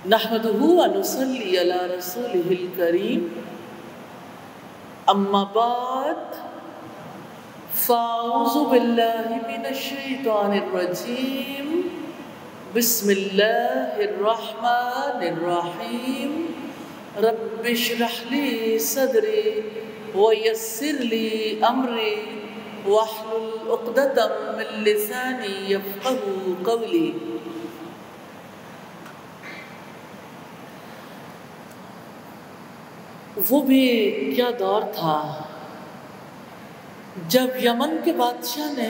نحمدہ و نصلی علی رسولہ الکریم اما بعد فاعوذ باللہ من الشیطان الرجیم بسم اللہ الرحمن الرحیم رب اشرح لی صدری ویسر لی امری واحلل عقدۃ من لسانی یفقہوا قولی۔ وہ بھی کیا دور تھا جب یمن کے بادشاہ نے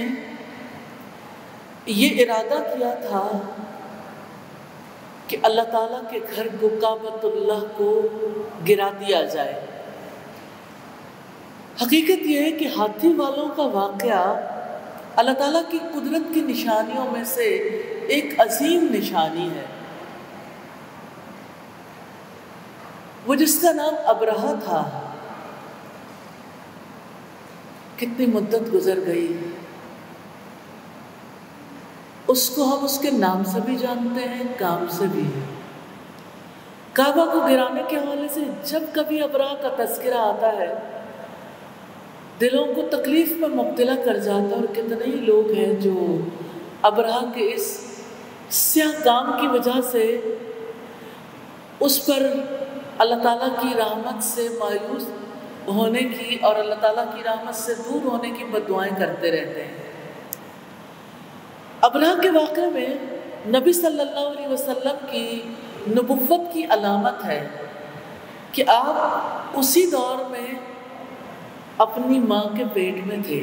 یہ ارادہ کیا تھا کہ اللہ تعالیٰ کے گھر کو کعبۃ اللہ کو گرا دیا جائے۔ حقیقت یہ ہے کہ ہاتھی والوں کا واقعہ اللہ تعالیٰ کی قدرت کی نشانیوں میں سے ایک عظیم نشانی ہے۔ وہ جس کا نام ابرہہ تھا، کتنی مدت گزر گئی، اس کو ہم اس کے نام سے بھی جانتے ہیں، کام سے بھی۔ کعبہ کو گرانے کے حوالے سے جب کبھی ابرہہ کا تذکرہ آتا ہے دلوں کو تکلیف میں مبتلا کر جاتا ہے، اور کتنے ہی لوگ ہیں جو ابرہہ کے اس سیاہ کام کی وجہ سے اس پر اللہ تعالیٰ کی رحمت سے مایوس ہونے کی اور اللہ تعالیٰ کی رحمت سے دور ہونے کی بد دعائیں کرتے رہتے ہیں۔ ابرہہ کے واقعے میں نبی صلی اللہ علیہ وسلم کی نبوت کی علامت ہے کہ آپ اسی دور میں اپنی ماں کے پیٹ میں تھے،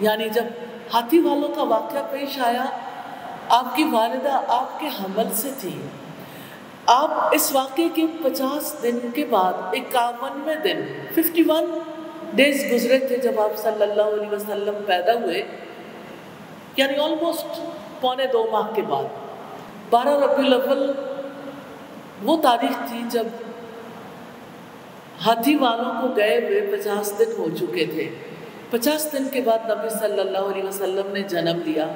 یعنی جب ہاتھی والوں کا واقعہ پیش آیا آپ کی والدہ آپ کے حمل سے تھی۔ آپ اس واقعے کے 50 دن کے بعد 51ویں دن 51 ڈیز گزرے تھے جب آپ صلی اللہ علیہ وسلم پیدا ہوئے، یعنی آلموسٹ پونے 2 ماہ کے بعد 12 ربیع الاول وہ تاریخ تھی جب ہاتھی والوں کو گئے ہوئے 50 دن ہو چکے تھے۔ 50 دن کے بعد نبی صلی اللہ علیہ وسلم نے جنم لیا۔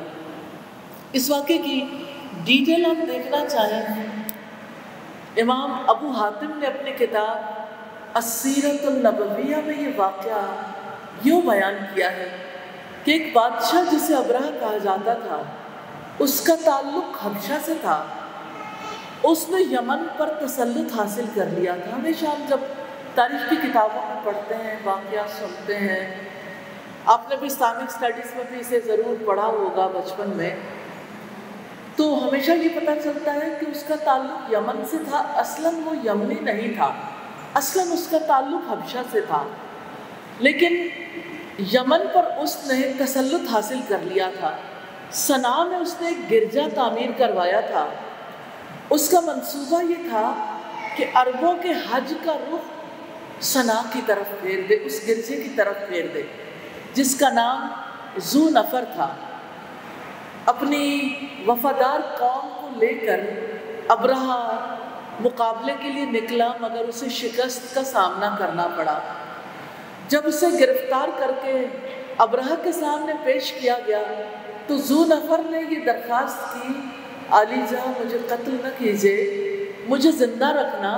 اس واقعے کی ڈیٹیل ہم دیکھنا چاہیں، امام ابو حاتم نے اپنی کتاب السیرۃ النبویہ میں یہ واقعہ یوں بیان کیا ہے کہ ایک بادشاہ جسے ابرہہ کہا جاتا تھا، اس کا تعلق حبشہ سے تھا۔ اس نے یمن پر تسلط حاصل کر لیا تھا۔ ہمیشہ ہم جب تاریخ کی کتابوں میں پڑھتے ہیں، واقعات سنتے ہیں، آپ نے بھی اسلامک اسٹڈیز میں بھی اسے ضرور پڑھا ہوگا بچپن میں، تو ہمیشہ یہ پتہ چلتا ہے کہ اس کا تعلق یمن سے تھا۔ اصلاً وہ یمنی نہیں تھا، اصلاً اس کا تعلق حبشہ سے تھا، لیکن یمن پر اس نے تسلط حاصل کر لیا تھا۔ صنعاء میں اس نے ایک گرجا تعمیر کروایا تھا۔ اس کا منصوبہ یہ تھا کہ عربوں کے حج کا رخ صنعاء کی طرف پھیر دے، اس گرجے کی طرف پھیر دے، جس کا نام ذو نفر تھا۔ اپنی وفادار قوم کو لے کر ابرہہ مقابلے کے لیے نکلا، مگر اسے شکست کا سامنا کرنا پڑا۔ جب اسے گرفتار کر کے ابرہہ کے سامنے پیش کیا گیا تو ذو نفر نے یہ درخواست کی، علی جہاں مجھے قتل نہ کیجیے، مجھے زندہ رکھنا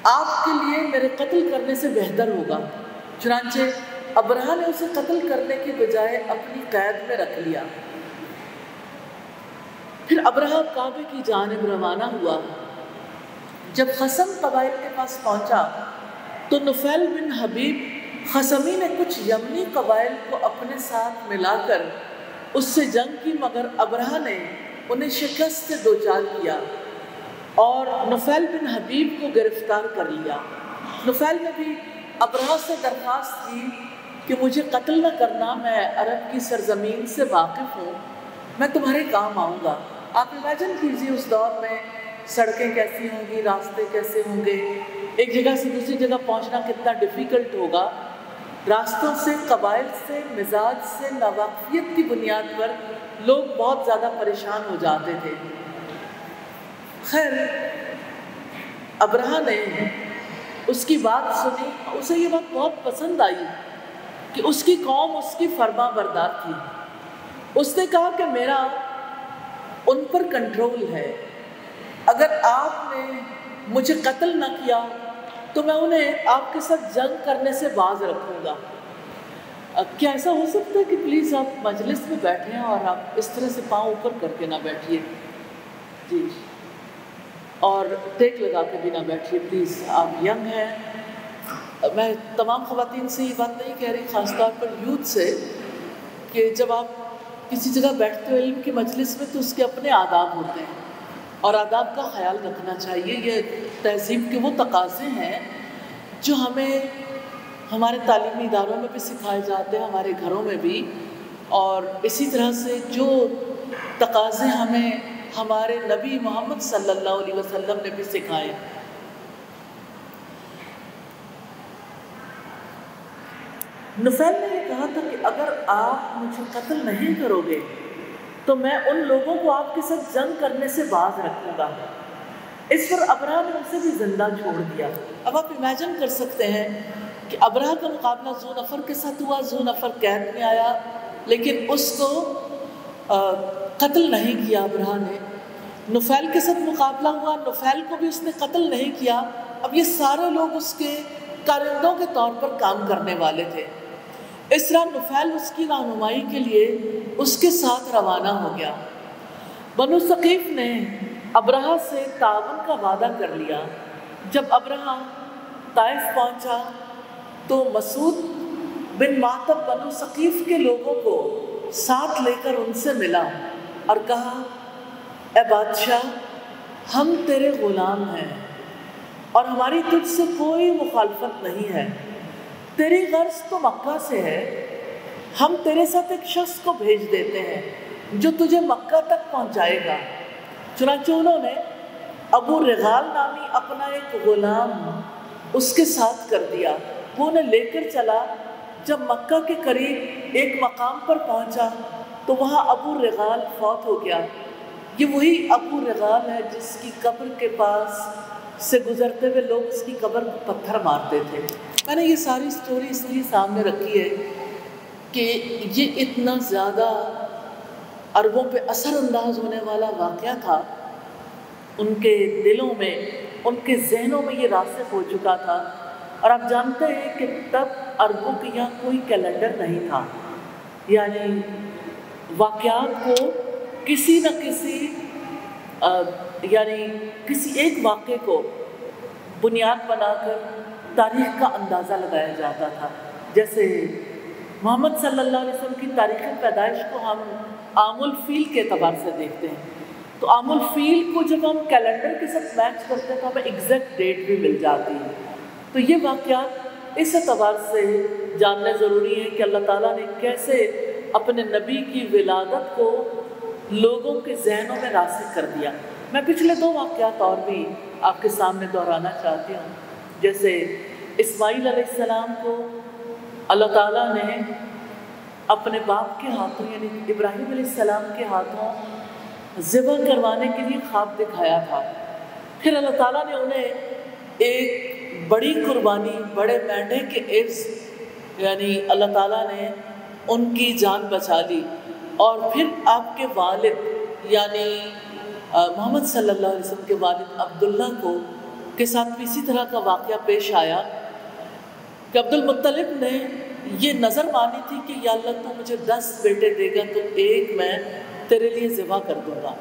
آپ کے لیے میرے قتل کرنے سے بہتر ہوگا۔ چنانچہ ابرہہ نے اسے قتل کرنے کی بجائے اپنی قید میں رکھ لیا۔ پھر ابرہہ کعبے کی جانب روانہ ہوا۔ جب خصم قبائل کے پاس پہنچا تو نفیل بن حبیب خصمی نے کچھ یمنی قبائل کو اپنے ساتھ ملا کر اس سے جنگ کی، مگر ابرہہ نے انہیں شکست سے دوچار کیا اور نفیل بن حبیب کو گرفتار کر لیا۔ نفیل نے بھی ابرہہ سے درخواست کی کہ مجھے قتل نہ کرنا، میں عرب کی سرزمین سے واقف ہوں، میں تمہارے کام آؤں گا۔ آپ امیجن کیجیے اس دور میں سڑکیں کیسی ہوں گی، راستے کیسے ہوں گے، ایک جگہ سے دوسری جگہ پہنچنا کتنا ڈیفیکلٹ ہوگا۔ راستوں سے، قبائل سے، مزاج سے، ناواقفیت کی بنیاد پر لوگ بہت زیادہ پریشان ہو جاتے تھے۔ خیر، ابرہہ نے اس کی بات سنی، اسے یہ بات بہت پسند آئی کہ اس کی قوم اس کی فرما بردار تھی۔ اس نے کہا کہ میرا ان پر کنٹرول ہے، اگر آپ نے مجھے قتل نہ کیا تو میں انہیں آپ کے ساتھ جنگ کرنے سے باز رکھوں گا۔ کیا ایسا ہو سکتا ہے کہ پلیز آپ مجلس میں بیٹھیں اور آپ اس طرح سے پاؤں اوپر کر کے نہ بیٹھیے؟ جی، اور ٹیک لگا کے بھی نہ بیٹھیے پلیز، آپ ینگ ہیں۔ میں تمام خواتین سے یہ بات نہیں کہہ رہی، خاص طور پر یوتھ سے، کہ جب آپ کسی جگہ بیٹھتے ہو علم کی مجلس میں تو اس کے اپنے آداب ہوتے ہیں اور آداب کا خیال رکھنا چاہیے۔ یہ تہذیب کے وہ تقاضے ہیں جو ہمیں ہمارے تعلیمی اداروں میں بھی سکھائے جاتے ہیں، ہمارے گھروں میں بھی، اور اسی طرح سے جو تقاضے ہمیں ہمارے نبی محمد صلی اللہ علیہ وسلم نے بھی سکھائے۔ نفیل نے یہ کہا تھا کہ اگر آپ مجھے قتل نہیں کرو گے تو میں ان لوگوں کو آپ کے ساتھ جنگ کرنے سے باز رکھوں گا۔ اس پر ابرہہ نے اسے بھی زندہ چھوڑ دیا۔ اب آپ امیجن کر سکتے ہیں کہ ابرہہ کا مقابلہ ذو نفر کے ساتھ ہوا، ذو نفر قید میں آیا لیکن اس کو قتل نہیں کیا ابرہہ نے۔ نفیل کے ساتھ مقابلہ ہوا، نفیل کو بھی اس نے قتل نہیں کیا۔ اب یہ سارے لوگ اس کے کارندوں کے طور پر کام کرنے والے تھے۔ اس طرح نفیل اس کی رہنمائی کے لیے اس کے ساتھ روانہ ہو گیا۔ بنو ثقیف نے ابرہہ سے تعاون کا وعدہ کر لیا۔ جب ابرہہ طائف پہنچا تو مسعود بن معتب بنو ثقیف کے لوگوں کو ساتھ لے کر ان سے ملا اور کہا، اے بادشاہ، ہم تیرے غلام ہیں اور ہماری تجھ سے کوئی مخالفت نہیں ہے۔ تیری غرض تو مکہ سے ہے، ہم تیرے ساتھ ایک شخص کو بھیج دیتے ہیں جو تجھے مکہ تک پہنچائے گا۔ چنانچہ انہوں نے ابو رغال نامی اپنا ایک غلام اس کے ساتھ کر دیا، وہ انہیں لے کر چلا۔ جب مکہ کے قریب ایک مقام پر پہنچا تو وہاں ابو رغال فوت ہو گیا۔ یہ وہی ابو رغال ہے جس کی قبر کے پاس سے گزرتے ہوئے لوگ اس کی قبر کو پتھر مارتے تھے۔ میں نے یہ ساری سٹوری اس لیے سامنے رکھی ہے کہ یہ اتنا زیادہ عربوں پہ اثر انداز ہونے والا واقعہ تھا، ان کے دلوں میں، ان کے ذہنوں میں یہ راسخ ہو چکا تھا۔ اور آپ جانتے ہیں کہ تب عربوں کے یہاں کوئی کیلنڈر نہیں تھا، یعنی واقعات کو کسی نہ کسی یعنی کسی ایک واقعے کو بنیاد بنا کر تاریخ کا اندازہ لگایا جاتا تھا۔ جیسے محمد صلی اللہ علیہ وسلم کی تاریخ پیدائش کو ہم عام الفیل کے اعتبار سے دیکھتے ہیں، تو عام الفیل کو جب ہم کیلنڈر کے ساتھ میچ کرتے ہیں تو ہمیں ایگزیکٹ ڈیٹ بھی مل جاتی ہے۔ تو یہ واقعات اس اعتبار سے جاننے ضروری ہے کہ اللہ تعالیٰ نے کیسے اپنے نبی کی ولادت کو لوگوں کے ذہنوں میں راسخ کر دیا۔ میں پچھلے 2 واقعات اور بھی آپ کے سامنے دہرانا چاہتی ہوں۔ جیسے اسماعیل علیہ السلام کو اللہ تعالیٰ نے اپنے باپ کے ہاتھوں یعنی ابراہیم علیہ السلام کے ہاتھوں ذبح کروانے کے لیے خواب دکھایا تھا۔ پھر اللہ تعالیٰ نے انہیں ایک بڑی قربانی، بڑے مینڈے کے عوض یعنی اللہ تعالیٰ نے ان کی جان بچا لی۔ اور پھر آپ کے والد یعنی محمد صلی اللہ علیہ وسلم کے والد عبداللہ کو کے ساتھ بھی اسی طرح کا واقعہ پیش آیا کہ عبد المطلب نے یہ نظر مانی تھی کہ یا اللہ تو مجھے 10 بیٹے دے گا تو ایک میں تیرے لیے ذبح کر دوں گا۔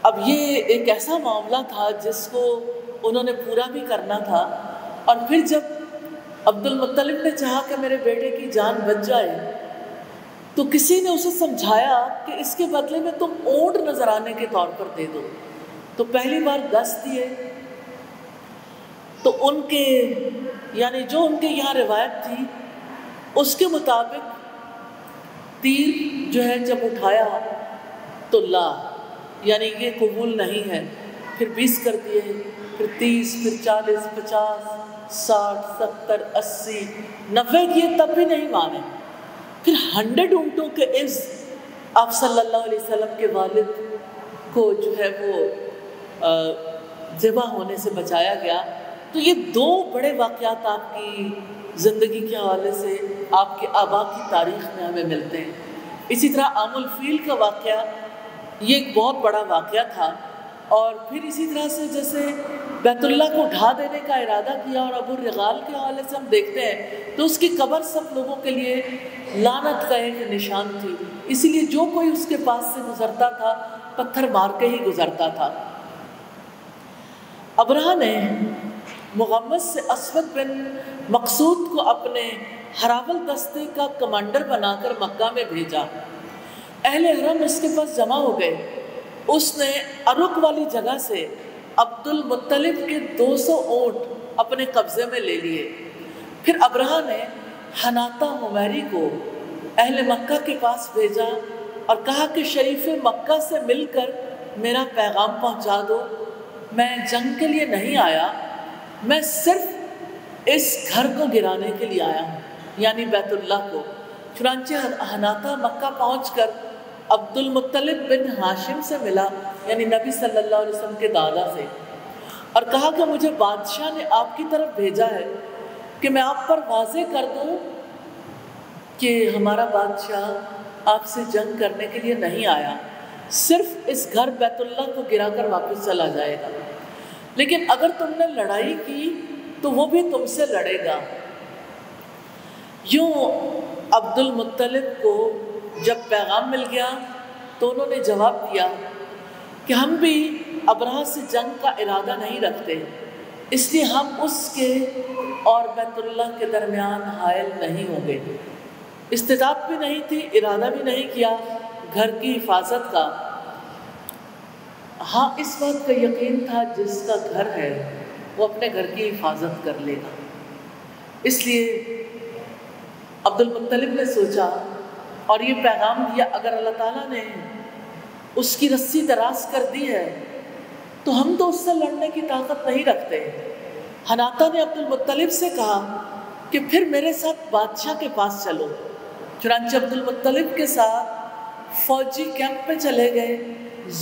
اب یہ ایک ایسا معاملہ تھا جس کو انہوں نے پورا بھی کرنا تھا، اور پھر جب عبد المطلب نے چاہا کہ میرے بیٹے کی جان بچ جائے تو کسی نے اسے سمجھایا کہ اس کے بدلے میں تم اونٹ نذرانے کے طور پر دے دو۔ تو پہلی بار 10 دیے، تو ان کے یعنی جو ان کے یہاں روایت تھی اس کے مطابق تیر جو ہے جب اٹھایا تو لا یعنی یہ قبول نہیں ہے، پھر 20 کر دیے، پھر 30، پھر 40، 50، 60، 70، 80، 90 کیے تب بھی نہیں مانے۔ پھر 100 اونٹوں کے عوض آپ صلی اللہ علیہ وسلم کے والد کو جو ہے وہ ذبح ہونے سے بچایا گیا۔ تو یہ 2 بڑے واقعات آپ کی زندگی کے حوالے سے آپ کے آبا کی تاریخ میں ہمیں ملتے ہیں۔ اسی طرح عام الفیل کا واقعہ یہ ایک بہت بڑا واقعہ تھا، اور پھر اسی طرح سے جیسے بیت اللہ کو ڈھا دینے کا ارادہ کیا، اور ابو الرغال کے حوالے سے ہم دیکھتے ہیں تو اس کی قبر سب لوگوں کے لیے لعنت کا ایک نشان تھی، اسی لیے جو کوئی اس کے پاس سے گزرتا تھا پتھر مار کے ہی گزرتا تھا۔ ابرہہ نے مغمس سے اسود بن مقصود کو اپنے ہراول دستے کا کمانڈر بنا کر مکہ میں بھیجا۔ اہل حرم اس کے پاس جمع ہو گئے۔ اس نے ارک والی جگہ سے عبد المطلب کے 200 اونٹ اپنے قبضے میں لے لیے۔ پھر ابرہہ نے حناطہ حمیری کو اہل مکہ کے پاس بھیجا اور کہا کہ شریف مکہ سے مل کر میرا پیغام پہنچا دو، میں جنگ کے لیے نہیں آیا، میں صرف اس گھر کو گرانے کے لیے آیا ہوں، یعنی بیت اللہ کو۔ چنانچہ حناطہ مکہ پہنچ کر عبد المطلب بن ہاشم سے ملا، یعنی نبی صلی اللہ علیہ وسلم کے دادا سے، اور کہا کہ مجھے بادشاہ نے آپ کی طرف بھیجا ہے کہ میں آپ پر واضح کر دوں کہ ہمارا بادشاہ آپ سے جنگ کرنے کے لیے نہیں آیا، صرف اس گھر بیت اللہ کو گرا کر واپس چلا جائے گا، لیکن اگر تم نے لڑائی کی تو وہ بھی تم سے لڑے گا۔ یوں عبد المطلب کو جب پیغام مل گیا تو انہوں نے جواب دیا کہ ہم بھی ابرہہ سے جنگ کا ارادہ نہیں رکھتے، اس لیے ہم اس کے اور بیت اللہ کے درمیان حائل نہیں ہوں گے۔ استطاعت بھی نہیں تھی، ارادہ بھی نہیں کیا گھر کی حفاظت کا۔ ہاں اس بات کا یقین تھا جس کا گھر ہے وہ اپنے گھر کی حفاظت کر لے گا، اس لیے عبد المطلب نے سوچا اور یہ پیغام دیا اگر اللہ تعالیٰ نے اس کی رسی دراز کر دی ہے تو ہم تو اس سے لڑنے کی طاقت نہیں رکھتے۔ حناطہ نے عبد المطلب سے کہا کہ پھر میرے ساتھ بادشاہ کے پاس چلو۔ چنانچہ عبد المطلب کے ساتھ فوجی کیمپ میں چلے گئے۔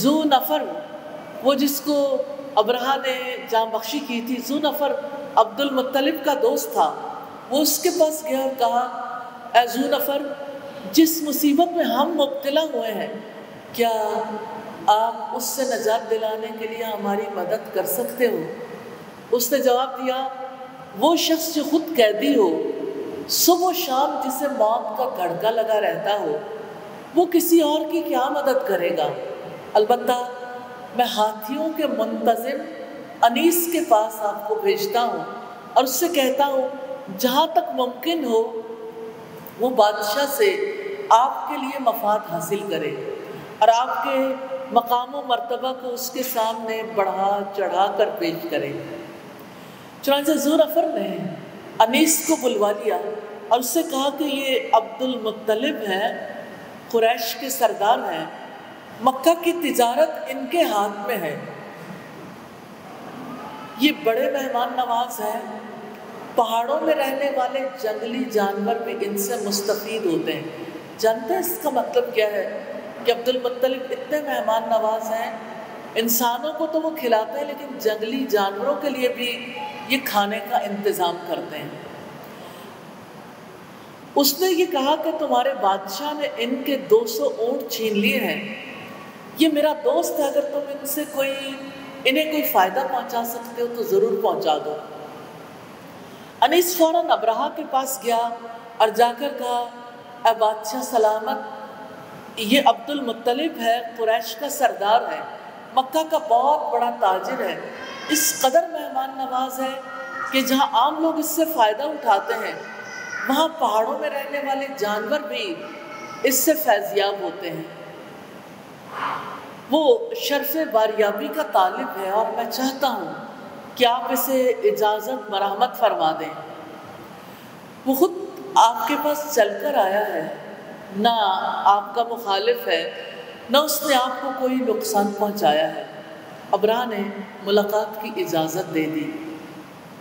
ذو نفر، وہ جس کو ابرہہ نے جاں بخشی کی تھی، ذو نفر عبد المطلب کا دوست تھا، وہ اس کے پاس گیا اور کہا اے ذو نفر، جس مصیبت میں ہم مبتلا ہوئے ہیں کیا آپ اس سے نجات دلانے کے لیے ہماری مدد کر سکتے ہو؟ اس نے جواب دیا وہ شخص جو خود قیدی ہو، صبح و شام جسے موت کا دھڑکا لگا رہتا ہو، وہ کسی اور کی کیا مدد کرے گا؟ البتہ میں ہاتھیوں کے منتظم انیس کے پاس آپ کو بھیجتا ہوں اور اس سے کہتا ہوں جہاں تک ممکن ہو وہ بادشاہ سے آپ کے لیے مفاد حاصل کرے اور آپ کے مقام و مرتبہ کو اس کے سامنے بڑھا چڑھا کر پیش کرے۔ چنانچہ ذو نفر نے انیس کو بلوا لیا اور اس سے کہا کہ یہ عبد المطلب ہیں، قریش کے سردار ہیں، مکہ کی تجارت ان کے ہاتھ میں ہے، یہ بڑے مہمان نواز ہیں، پہاڑوں میں رہنے والے جنگلی جانور بھی ان سے مستفید ہوتے ہیں۔ جانتے ہیں اس کا مطلب کیا ہے کہ عبد المطلب اتنے مہمان نواز ہیں، انسانوں کو تو وہ کھلاتے ہیں لیکن جنگلی جانوروں کے لیے بھی یہ کھانے کا انتظام کرتے ہیں۔ اس نے یہ کہا کہ تمہارے بادشاہ نے ان کے 200 اونٹ چھین لیے ہیں، یہ میرا دوست ہے، اگر تم ان سے انہیں کوئی فائدہ پہنچا سکتے ہو تو ضرور پہنچا دو۔ انیس فوراً ابرہہ کے پاس گیا اور جا کر کہا اے بادشاہ سلامت، یہ عبد المطلب ہے، قریش کا سردار ہے، مکہ کا بہت بڑا تاجر ہے، اس قدر مہمان نواز ہے کہ جہاں عام لوگ اس سے فائدہ اٹھاتے ہیں وہاں پہاڑوں میں رہنے والے جانور بھی اس سے فیضیاب ہوتے ہیں۔ وہ شرف باریابی کا طالب ہے اور میں چاہتا ہوں کہ آپ اسے اجازت مرحمت فرما دیں۔ وہ خود آپ کے پاس چل کر آیا ہے، نہ آپ کا مخالف ہے، نہ اس نے آپ کو کوئی نقصان پہنچایا ہے۔ ابرہہ نے ملاقات کی اجازت دے دی۔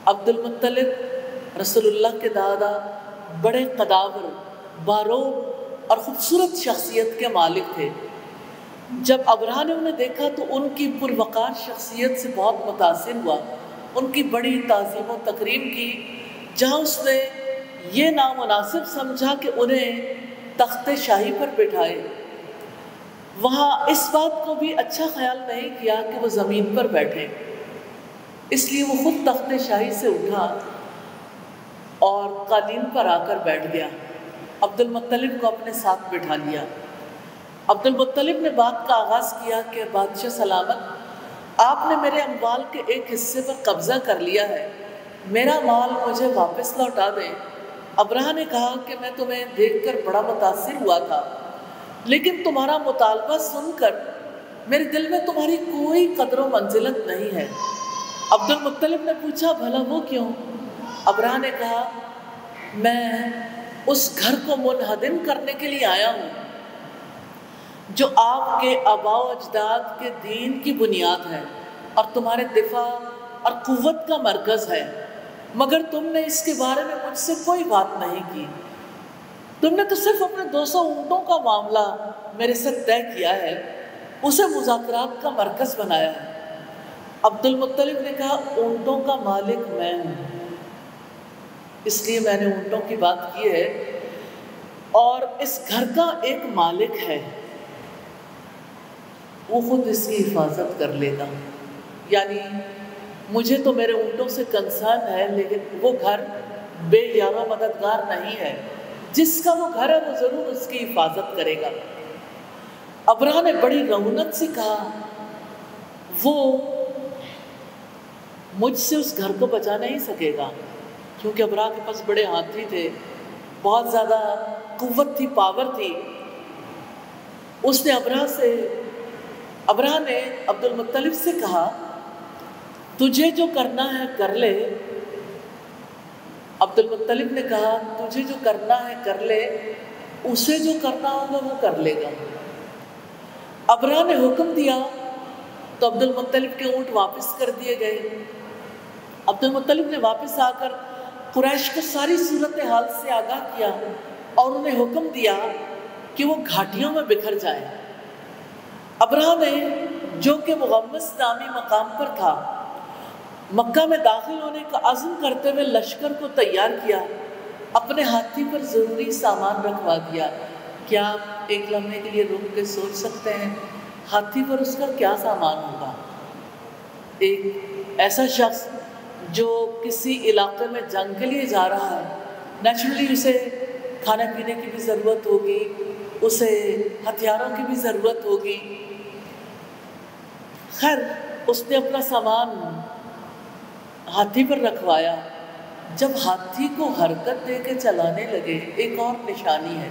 عبد المطلب رسول اللہ کے دادا بڑے قداور، باروب اور خوبصورت شخصیت کے مالک تھے۔ جب ابرہہ نے انہیں دیکھا تو ان کی پروقار شخصیت سے بہت متاثر ہوا، ان کی بڑی تعظیم و تکریم کی، جہاں اس نے یہ نامناسب سمجھا کہ انہیں تخت شاہی پر بٹھائے۔ وہاں اس بات کو بھی اچھا خیال نہیں کیا کہ وہ زمین پر بیٹھے، اس لیے وہ خود تخت شاہی سے اٹھا اور قالین پر آ کر بیٹھ گیا، عبد المطلب کو اپنے ساتھ بٹھا لیا۔ عبد المطلب نے بات کا آغاز کیا کہ بادشاہ سلامت، آپ نے میرے اموال کے ایک حصے پر قبضہ کر لیا ہے، میرا مال مجھے واپس لوٹا دیں۔ ابرہہ نے کہا کہ میں تمہیں دیکھ کر بڑا متاثر ہوا تھا، لیکن تمہارا مطالبہ سن کر میرے دل میں تمہاری کوئی قدر و منزلت نہیں ہے۔ عبد المطلب نے پوچھا بھلا وہ کیوں؟ ابرہہ نے کہا میں اس گھر کو منہدم کرنے کے لیے آیا ہوں جو آپ کے آباء و اجداد کے دین کی بنیاد ہے اور تمہارے دفاع اور قوت کا مرکز ہے، مگر تم نے اس کے بارے میں مجھ سے کوئی بات نہیں کی، تم نے تو صرف اپنے 200 اونٹوں کا معاملہ میرے سے طے کیا ہے، اسے مذاکرات کا مرکز بنایا ہے۔ عبد المطلب نے کہا اونٹوں کا مالک میں ہوں، اس لیے میں نے اونٹوں کی بات کی ہے، اور اس گھر کا ایک مالک ہے، وہ خود اس کی حفاظت کر لے گا، یعنی مجھے تو میرے اونٹوں سے کنسرن ہے، لیکن وہ گھر بے یار و مددگار نہیں ہے، جس کا وہ گھر ہے وہ ضرور اس کی حفاظت کرے گا۔ ابرہہ نے بڑی رعونت سے کہا وہ مجھ سے اس گھر کو بچا نہیں سکے گا، کیونکہ ابرہہ کے پاس بڑے ہاتھی تھے، بہت زیادہ قوت تھی، پاور تھی۔ اس نے ابرہہ نے عبد المطلب سے کہا تجھے جو کرنا ہے کر لے۔ عبد المطلب نے کہا تجھے جو کرنا ہے کر لے، اسے جو کرنا ہوگا وہ کر لے گا۔ ابرہہ نے حکم دیا تو عبد المطلب کے اونٹ واپس کر دیے گئے۔ عبد المطلب نے واپس آ کر قریش کو ساری صورتحال سے آگاہ کیا اور انہیں حکم دیا کہ وہ گھاٹیوں میں بکھر جائیں۔ ابرہہ نے جو کہ مغمس نامی مقام پر تھا، مکہ میں داخل ہونے کا عزم کرتے ہوئے لشکر کو تیار کیا، اپنے ہاتھی پر ضروری سامان رکھوا دیا۔ کیا آپ ایک لمحے کے لیے رک کے سوچ سکتے ہیں ہاتھی پر اس کا کیا سامان ہوگا؟ ایک ایسا شخص جو کسی علاقے میں جنگ کے لیے جا رہا ہے، نیچرلی اسے کھانے پینے کی بھی ضرورت ہوگی، اسے ہتھیاروں کی بھی ضرورت ہوگی۔ خیر اس نے اپنا سامان ہاتھی پر رکھوایا۔ جب ہاتھی کو حرکت دے کے چلانے لگے، ایک اور نشانی ہے،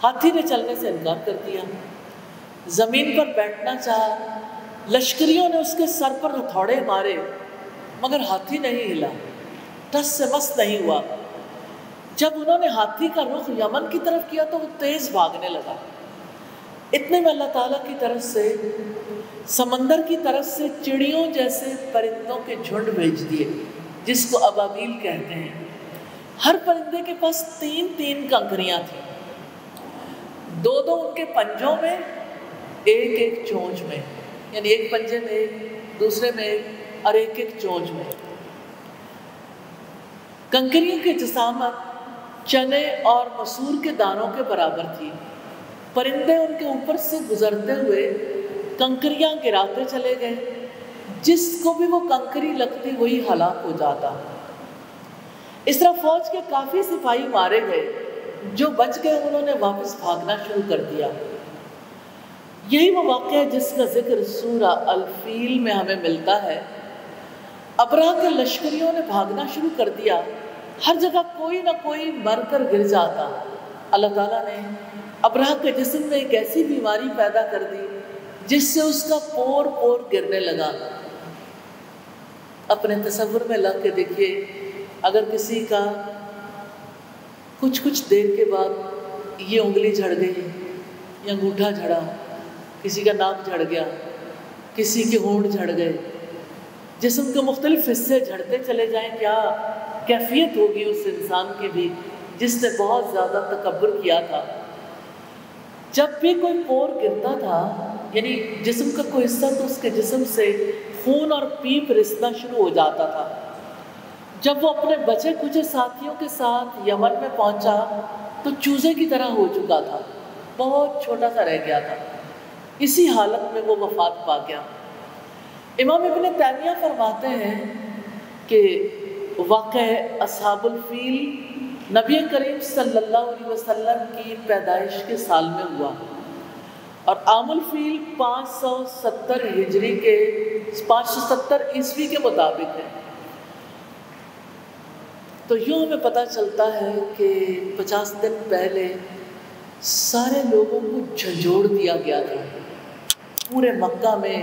ہاتھی نے چلنے سے انکار کر دیا، زمین پر بیٹھنا چاہا، لشکریوں نے اس کے سر پر ہتھوڑے مارے، مگر ہاتھی نہیں ہلا، ٹس سے مس نہیں ہوا۔ جب انہوں نے ہاتھی کا رخ یمن کی طرف کیا تو وہ تیز بھاگنے لگا۔ اتنے میں اللہ تعالیٰ کی طرف سے، سمندر کی طرف سے چڑیوں جیسے پرندوں کے جھنڈ بھیج دیے، جس کو ابابیل کہتے ہیں۔ ہر پرندے کے پاس 3 کنکریاں تھیں، 2 ان کے پنجوں میں، ایک چونچ میں، یعنی ایک پنجے میں ایک، دوسرے میں ایک، اور ایک چونچ میں۔ کنکریوں کی جسامت چنے اور مسور کے دانوں کے برابر تھی۔ پرندے ان کے اوپر سے گزرتے ہوئے کنکریاں گراتے چلے گئے، جس کو بھی وہ کنکری لگتی وہی ہلاک ہو جاتا۔ اس طرح فوج کے کافی سپاہی مارے گئے، جو بچ گئے انہوں نے واپس بھاگنا شروع کر دیا۔ یہی وہ واقعہ ہے جس کا ذکر سورہ الفیل میں ہمیں ملتا ہے۔ ابرہہ کے لشکریوں نے بھاگنا شروع کر دیا، ہر جگہ کوئی نہ کوئی مر کر گر جاتا۔ اللہ تعالیٰ نے ابرہہ کے جسم میں ایک ایسی بیماری پیدا کر دی جس سے اس کا پور پور گرنے لگا۔ اپنے تصور میں لگ کے دیکھیے، اگر کسی کا کچھ دیر کے بعد یہ انگلی جھڑ گئی یا انگوٹھا جھڑا، کسی کا ناک جھڑ گیا، کسی کے ہونٹ جھڑ گئے، جسم کے مختلف حصے جھڑتے چلے جائیں، کیا کیفیت ہوگی اس انسان کی بھی جس نے بہت زیادہ تکبر کیا تھا۔ جب بھی کوئی پور گرتا تھا، یعنی جسم کا کوئی حصہ، تو اس کے جسم سے خون اور پیپ رسنا شروع ہو جاتا تھا۔ جب وہ اپنے بچے کچھ ساتھیوں کے ساتھ یمن میں پہنچا تو چوزے کی طرح ہو چکا تھا، بہت چھوٹا سا رہ گیا تھا۔ اسی حالت میں وہ وفات پا گیا۔ امام ابن تیمیہ فرماتے ہیں کہ واقع اصحاب الفیل نبی کریم صلی اللہ علیہ وسلم کی پیدائش کے سال میں ہوا، اور عام الفیل 570 ہجری کے 570 عیسوی کے مطابق ہے۔ تو یوں ہمیں پتہ چلتا ہے کہ 50 دن پہلے سارے لوگوں کو جھنجھوڑ دیا گیا تھا۔ پورے مکہ میں،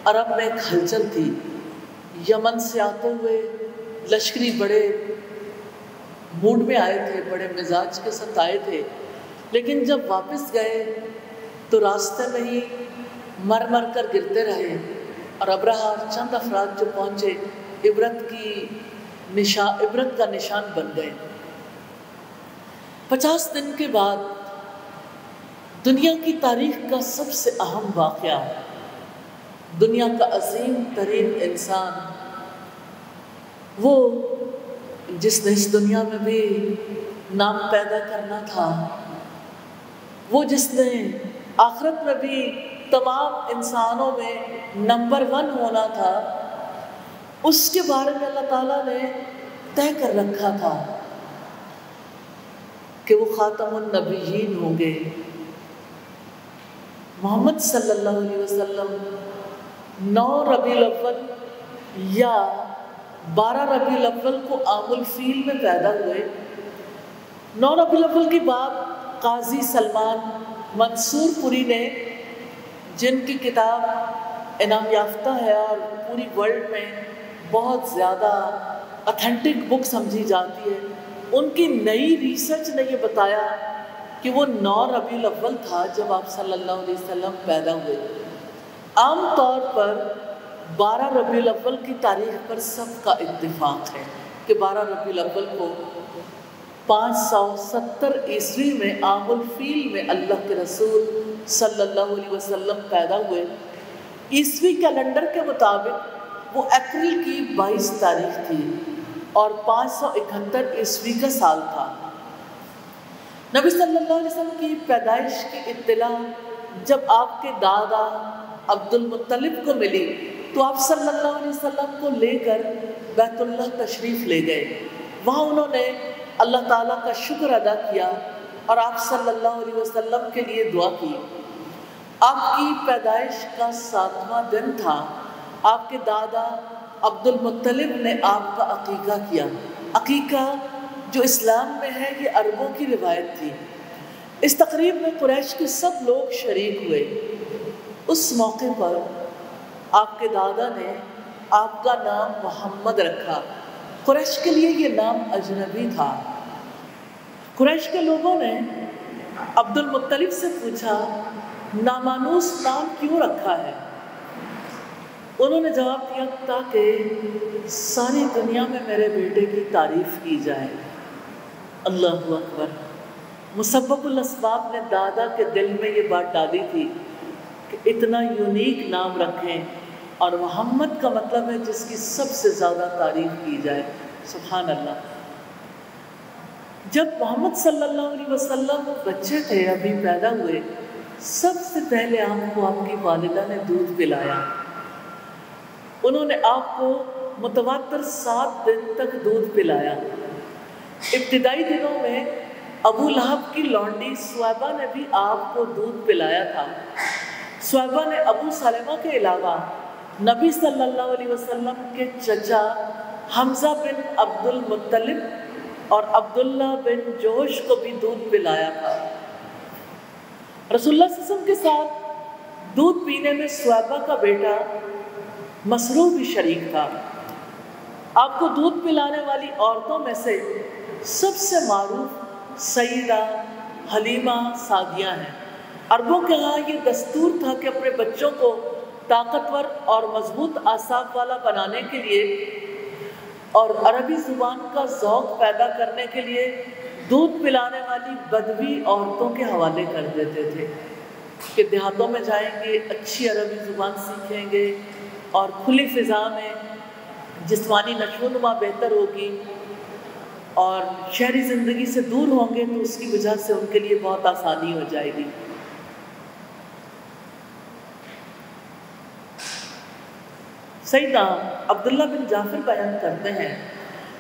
عرب میں ایک ہلچل تھی۔ یمن سے آتے ہوئے لشکری بڑے موڈ میں آئے تھے، بڑے مزاج کے ساتھ آئے تھے، لیکن جب واپس گئے تو راستے میں ہی مر مر کر گرتے رہے، اور ابرہہ چند افراد جو پہنچے عبرت کا نشان بن گئے۔ 50 دن کے بعد دنیا کی تاریخ کا سب سے اہم واقعہ، دنیا کا عظیم ترین انسان، وہ جس نے اس دنیا میں بھی نام پیدا کرنا تھا، وہ جس نے آخرت میں بھی تمام انسانوں میں نمبر 1 ہونا تھا، اس کے بارے میں اللہ تعالیٰ نے طے کر رکھا تھا کہ وہ خاتم النبیین ہوں گے۔ محمد صلی اللہ علیہ وسلم 9 ربیع الاول یا 12 ربیع الاول کو عام الفیل میں پیدا ہوئے۔ 9 ربیع الاول کے بعد قاضی سلمان منصور پوری نے، جن کی کتاب انعام یافتہ ہے اور پوری ورلڈ میں بہت زیادہ اتھینٹک بک سمجھی جاتی ہے، ان کی نئی ریسرچ نے یہ بتایا کہ وہ 9 ربیع الاول تھا جب آپ صلی اللہ علیہ وسلم پیدا ہوئے۔ عام طور پر 12 ربیع الاول کی تاریخ پر سب کا اتفاق ہے کہ 12 ربیع الاول کو 570 عیسوی میں عام الفیل میں اللہ کے رسول صلی اللہ علیہ وسلم پیدا ہوئے۔ عیسوی کیلنڈر کے مطابق وہ اپریل کی 22 تاریخ تھی اور 571 عیسوی کا سال تھا۔ نبی صلی اللہ علیہ وسلم کی پیدائش کی اطلاع جب آپ کے دادا عبد المطلب کو ملی تو آپ صلی اللہ علیہ وسلم کو لے کر بیت اللہ تشریف لے گئے۔ وہاں انہوں نے اللہ تعالیٰ کا شکر ادا کیا اور آپ صلی اللہ علیہ وسلم کے لیے دعا کی۔ آپ کی پیدائش کا 7واں دن تھا۔ آپ کے دادا عبد المطلب نے آپ کا عقیقہ کیا۔ عقیقہ جو اسلام میں ہے یہ عربوں کی روایت تھی۔ اس تقریب میں قریش کے سب لوگ شریک ہوئے۔ اس موقع پر آپ کے دادا نے آپ کا نام محمد رکھا۔ قریش کے لیے یہ نام اجنبی تھا۔ قریش کے لوگوں نے عبد المطلب سے پوچھا نامانوس نام کیوں رکھا ہے؟ انہوں نے جواب دیا تاکہ ساری دنیا میں میرے بیٹے کی تعریف کی جائے۔ اللہ اکبر۔ مسبب الاسباب نے دادا کے دل میں یہ بات ڈالی تھی کہ اتنا یونیک نام رکھیں، اور محمد کا مطلب ہے جس کی سب سے زیادہ تعریف کی جائے۔ سبحان اللہ۔ جب محمد صلی اللہ علیہ وسلم بچے تھے، ابھی پیدا ہوئے، سب سے پہلے آپ کو آپ کی والدہ نے دودھ پلایا۔ انہوں نے آپ کو متواتر 7 دن تک دودھ پلایا۔ ابتدائی دنوں میں ابو لہب کی لونڈی سویبہ نے بھی آپ کو دودھ پلایا تھا۔ سویبہ نے ابو سلمہ کے علاوہ نبی صلی اللہ علیہ وسلم کے چچا حمزہ بن عبد المطلب اور عبداللہ بن جوش کو بھی دودھ پلایا تھا۔ رسول اللہ صلی اللہ علیہ وسلم کے ساتھ دودھ پینے میں سویبہ کا بیٹا مسروع بھی شریک تھا۔ آپ کو دودھ پلانے والی عورتوں میں سے سب سے معروف سیدہ حلیمہ سعدیہ ہیں۔ عربوں کے ہاں یہ دستور تھا کہ اپنے بچوں کو طاقتور اور مضبوط اعصاب والا بنانے کے لیے اور عربی زبان کا ذوق پیدا کرنے کے لیے دودھ پلانے والی بدوی عورتوں کے حوالے کر دیتے تھے کہ دیہاتوں میں جائیں گے، اچھی عربی زبان سیکھیں گے اور کھلی فضا میں جسمانی نشو و نما بہتر ہوگی، اور شہری زندگی سے دور ہوں گے تو اس کی وجہ سے ان کے لیے بہت آسانی ہو جائے گی۔ سیدنا عبداللہ بن جعفر بیان کرتے ہیں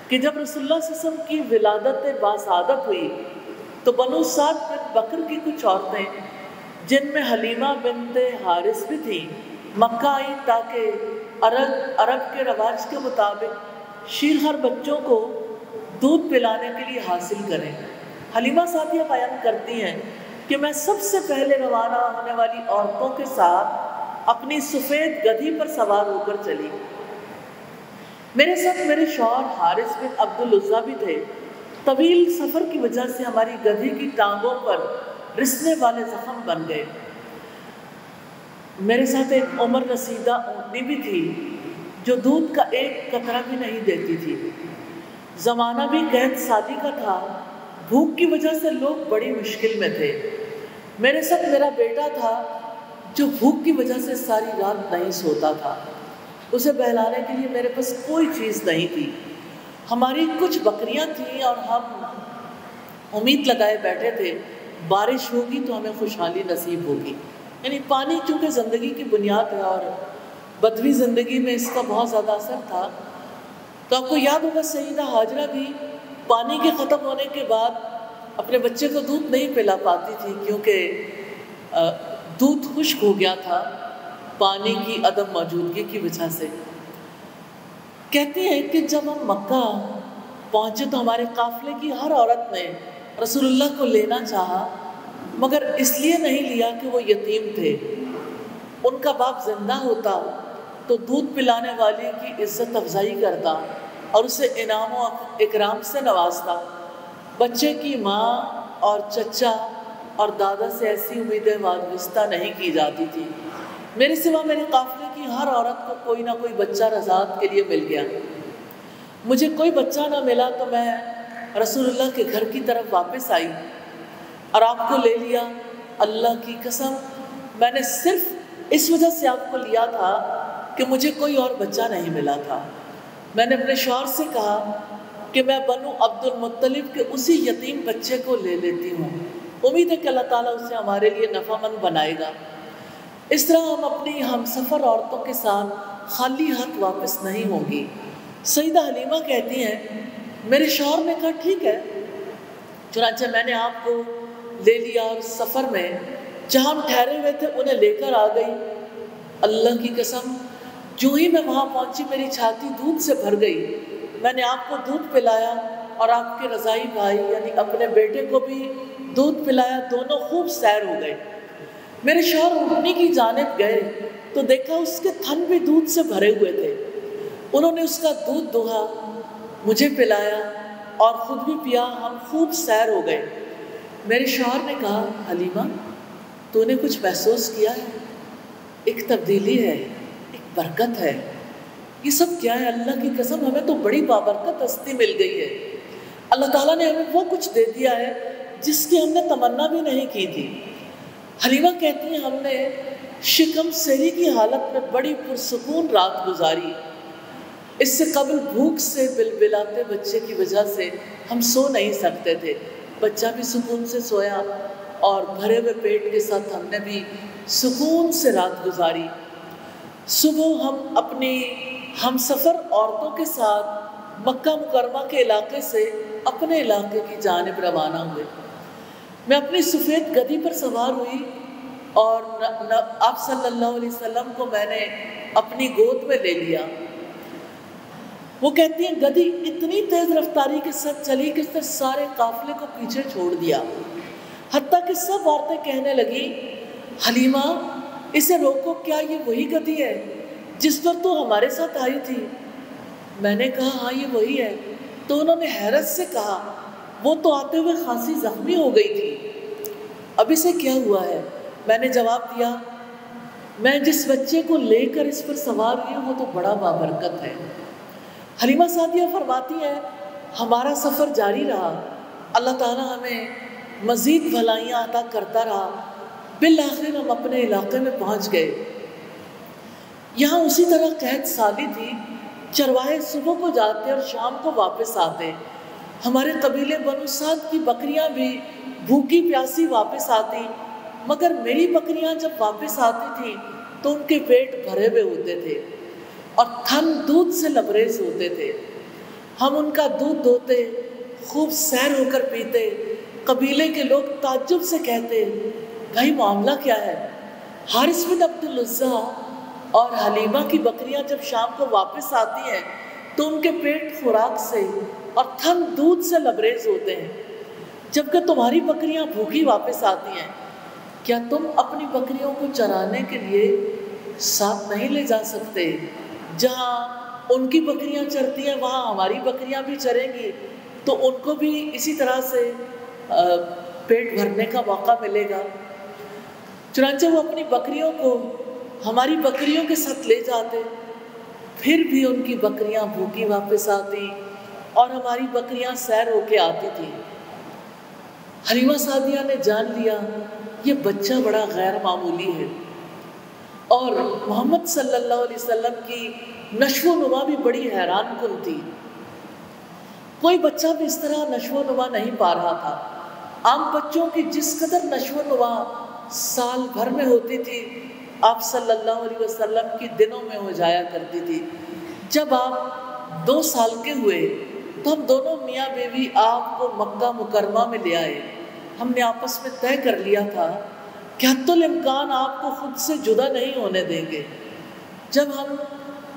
کہ جب رسول اللہ صلی اللہ علیہ وسلم کی ولادت باسعادت ہوئی تو بنو سعد بن بکر کی کچھ عورتیں جن میں حلیمہ بنت حارث بھی تھیں مکہ آئیں تاکہ عرب کے رواج کے مطابق شیرہر بچوں کو دودھ پلانے کے لیے حاصل کریں۔ حلیمہ سعدیہ بیان کرتی ہیں کہ میں سب سے پہلے روانہ ہونے والی عورتوں کے ساتھ اپنی سفید گدھی پر سوار ہو کر چلی۔ میرے ساتھ میرے شوہر حارث بن عبدالعزیٰ بھی تھے۔ طویل سفر کی وجہ سے ہماری گدھی کی ٹانگوں پر رسنے والے زخم بن گئے۔ میرے ساتھ ایک عمر رسیدہ اونٹنی بھی تھی جو دودھ کا ایک قطرہ بھی نہیں دیتی تھی۔ زمانہ بھی قحط سالی کا تھا، بھوک کی وجہ سے لوگ بڑی مشکل میں تھے۔ میرے ساتھ میرا بیٹا تھا جو بھوک کی وجہ سے ساری رات نہیں سوتا تھا۔ اسے بہلانے کے لیے میرے پاس کوئی چیز نہیں تھی۔ ہماری کچھ بکریاں تھیں اور ہم امید لگائے بیٹھے تھے بارش ہوگی تو ہمیں خوشحالی نصیب ہوگی۔ یعنی پانی چونکہ زندگی کی بنیاد ہے اور بدوی زندگی میں اس کا بہت زیادہ اثر تھا، تو آپ کو یاد ہوگا سیدہ ہاجرہ بھی پانی کے ختم ہونے کے بعد اپنے بچے کو دودھ نہیں پلا پاتی تھی کیونکہ دودھ خشک ہو گیا تھا پانی کی عدم موجودگی کی وجہ سے۔ کہتی ہیں کہ جب ہم مکہ پہنچے تو ہمارے قافلے کی ہر عورت نے رسول اللہ کو لینا چاہا، مگر اس لیے نہیں لیا کہ وہ یتیم تھے۔ ان کا باپ زندہ ہوتا تو دودھ پلانے والے کی عزت افزائی کرتا اور اسے انعام و اکرام سے نوازتا۔ بچے کی ماں اور چچا اور دادا سے ایسی امیدیں وابستہ نہیں کی جاتی تھی۔ میرے سوا میرے قافلے کی ہر عورت کو کوئی نہ کوئی بچہ رضاعت کے لیے مل گیا۔ مجھے کوئی بچہ نہ ملا تو میں رسول اللہ کے گھر کی طرف واپس آئی اور آپ کو لے لیا۔ اللہ کی قسم میں نے صرف اس وجہ سے آپ کو لیا تھا کہ مجھے کوئی اور بچہ نہیں ملا تھا۔ میں نے اپنے شوہر سے کہا کہ میں بنو عبد المطلب کے اسی یتیم بچے کو لے لیتی ہوں، امید ہے کہ اللہ تعالیٰ اسے ہمارے لیے نفع مند بنائے گا۔ اس طرح ہم اپنی ہم سفر عورتوں کے ساتھ خالی ہاتھ واپس نہیں ہوں گی۔ سیدہ حلیمہ کہتی ہیں میرے شوہر نے کہا ٹھیک ہے، چنانچہ میں نے آپ کو لے لیا اور سفر میں جہاں ہم ٹھہرے ہوئے تھے انہیں لے کر آ گئی۔ اللہ کی قسم جو ہی میں وہاں پہنچی میری چھاتی دودھ سے بھر گئی۔ میں نے آپ کو دودھ پلایا اور آپ کے رضائی بھائی یعنی اپنے بیٹے کو بھی دودھ پلایا، دونوں خوب سیر ہو گئے۔ میرے شوہر اونٹنی کی جانب گئے تو دیکھا اس کے تھن بھی دودھ سے بھرے ہوئے تھے۔ انہوں نے اس کا دودھ دوہا، مجھے پلایا اور خود بھی پیا، ہم خوب سیر ہو گئے۔ میرے شوہر نے کہا حلیمہ تو نے کچھ محسوس کیا ہے؟ ایک تبدیلی ہے، ایک برکت ہے، یہ سب کیا ہے؟ اللہ کی قسم ہمیں تو بڑی بابرکت ہستی مل گئی ہے۔ اللہ تعالیٰ نے ہمیں وہ کچھ دے دیا ہے جس کی ہم نے تمنا بھی نہیں کی تھی۔ حلیمہ کہتی ہیں ہم نے شکم سیری کی حالت میں بڑی پرسکون رات گزاری۔ اس سے قبل بھوک سے بلبلاتے بچے کی وجہ سے ہم سو نہیں سکتے تھے، بچہ بھی سکون سے سویا اور بھرے ہوئے پیٹ کے ساتھ ہم نے بھی سکون سے رات گزاری۔ صبح ہم اپنی ہم سفر عورتوں کے ساتھ مکہ مکرمہ کے علاقے سے اپنے علاقے کی جانب روانہ ہوئے۔ میں اپنی سفید گدھی پر سوار ہوئی اور آپ صلی اللہ علیہ وسلم کو میں نے اپنی گود میں لے لیا۔ وہ کہتی ہیں گدھی اتنی تیز رفتاری کے ساتھ چلی کہ اس نے سارے قافلے کو پیچھے چھوڑ دیا، حتیٰ کہ سب عورتیں کہنے لگی حلیمہ اسے روکو، کیا یہ وہی گدھی ہے جس پر تو ہمارے ساتھ آئی تھی؟ میں نے کہا ہاں یہ وہی ہے۔ تو انہوں نے حیرت سے کہا وہ تو آتے ہوئے خاصی زخمی ہو گئی تھی، اب اسے کیا ہوا ہے؟ میں نے جواب دیا میں جس بچے کو لے کر اس پر سوار ہوئی ہوں وہ تو بڑا بابرکت ہے۔ حلیمہ سعدیہ فرماتی ہیں ہمارا سفر جاری رہا، اللہ تعالیٰ ہمیں مزید بھلائیاں عطا کرتا رہا، بالآخر ہم اپنے علاقے میں پہنچ گئے۔ یہاں اسی طرح قحط سالی تھی، چرواہے صبح کو جاتے اور شام کو واپس آتے۔ ہمارے قبیلے بنو سعد کی بکریاں بھی بھوکی پیاسی واپس آتی، مگر میری بکریاں جب واپس آتی تھیں تو ان کے پیٹ بھرے ہوئے ہوتے تھے اور تھن دودھ سے لبریز ہوتے تھے. ہم ان کا دودھ دوتے، خوب سیر ہو کر پیتے. قبیلے کے لوگ تعجب سے کہتے بھائی معاملہ کیا ہے؟ حارث بن عبد العزیٰ اور حلیمہ کی بکریاں جب شام کو واپس آتی ہیں تو ان کے پیٹ خوراک سے اور تھن دودھ سے لبریز ہوتے ہیں، جبکہ تمہاری بکریاں بھوکی واپس آتی ہیں. کیا تم اپنی بکریوں کو چرانے کے لیے ساتھ نہیں لے جا سکتے؟ جہاں ان کی بکریاں چرتی ہیں وہاں ہماری بکریاں بھی چریں گی تو ان کو بھی اسی طرح سے پیٹ بھرنے کا موقع ملے گا. چنانچہ وہ اپنی بکریوں کو ہماری بکریوں کے ساتھ لے جاتے، پھر بھی ان کی بکریاں بھوکی واپس آتی اور ہماری بکریاں سیر ہو کے آتی تھیں. حلیمہ سعدیہ نے جان لیا یہ بچہ بڑا غیر معمولی ہے، اور محمد صلی اللہ علیہ وسلم کی نشو و نما بھی بڑی حیران کن تھی. کوئی بچہ بھی اس طرح نشو و نما نہیں پا رہا تھا. عام بچوں کی جس قدر نشو و نما سال بھر میں ہوتی تھی آپ صلی اللہ علیہ وسلم کی دنوں میں ہو جایا کرتی تھی. جب آپ 2 سال کے ہوئے تو ہم دونوں میاں بیوی آپ کو مکہ مکرمہ میں لے آئے. ہم نے آپس میں طے کر لیا تھا کہ حتی الامکان آپ کو خود سے جدا نہیں ہونے دیں گے. جب ہم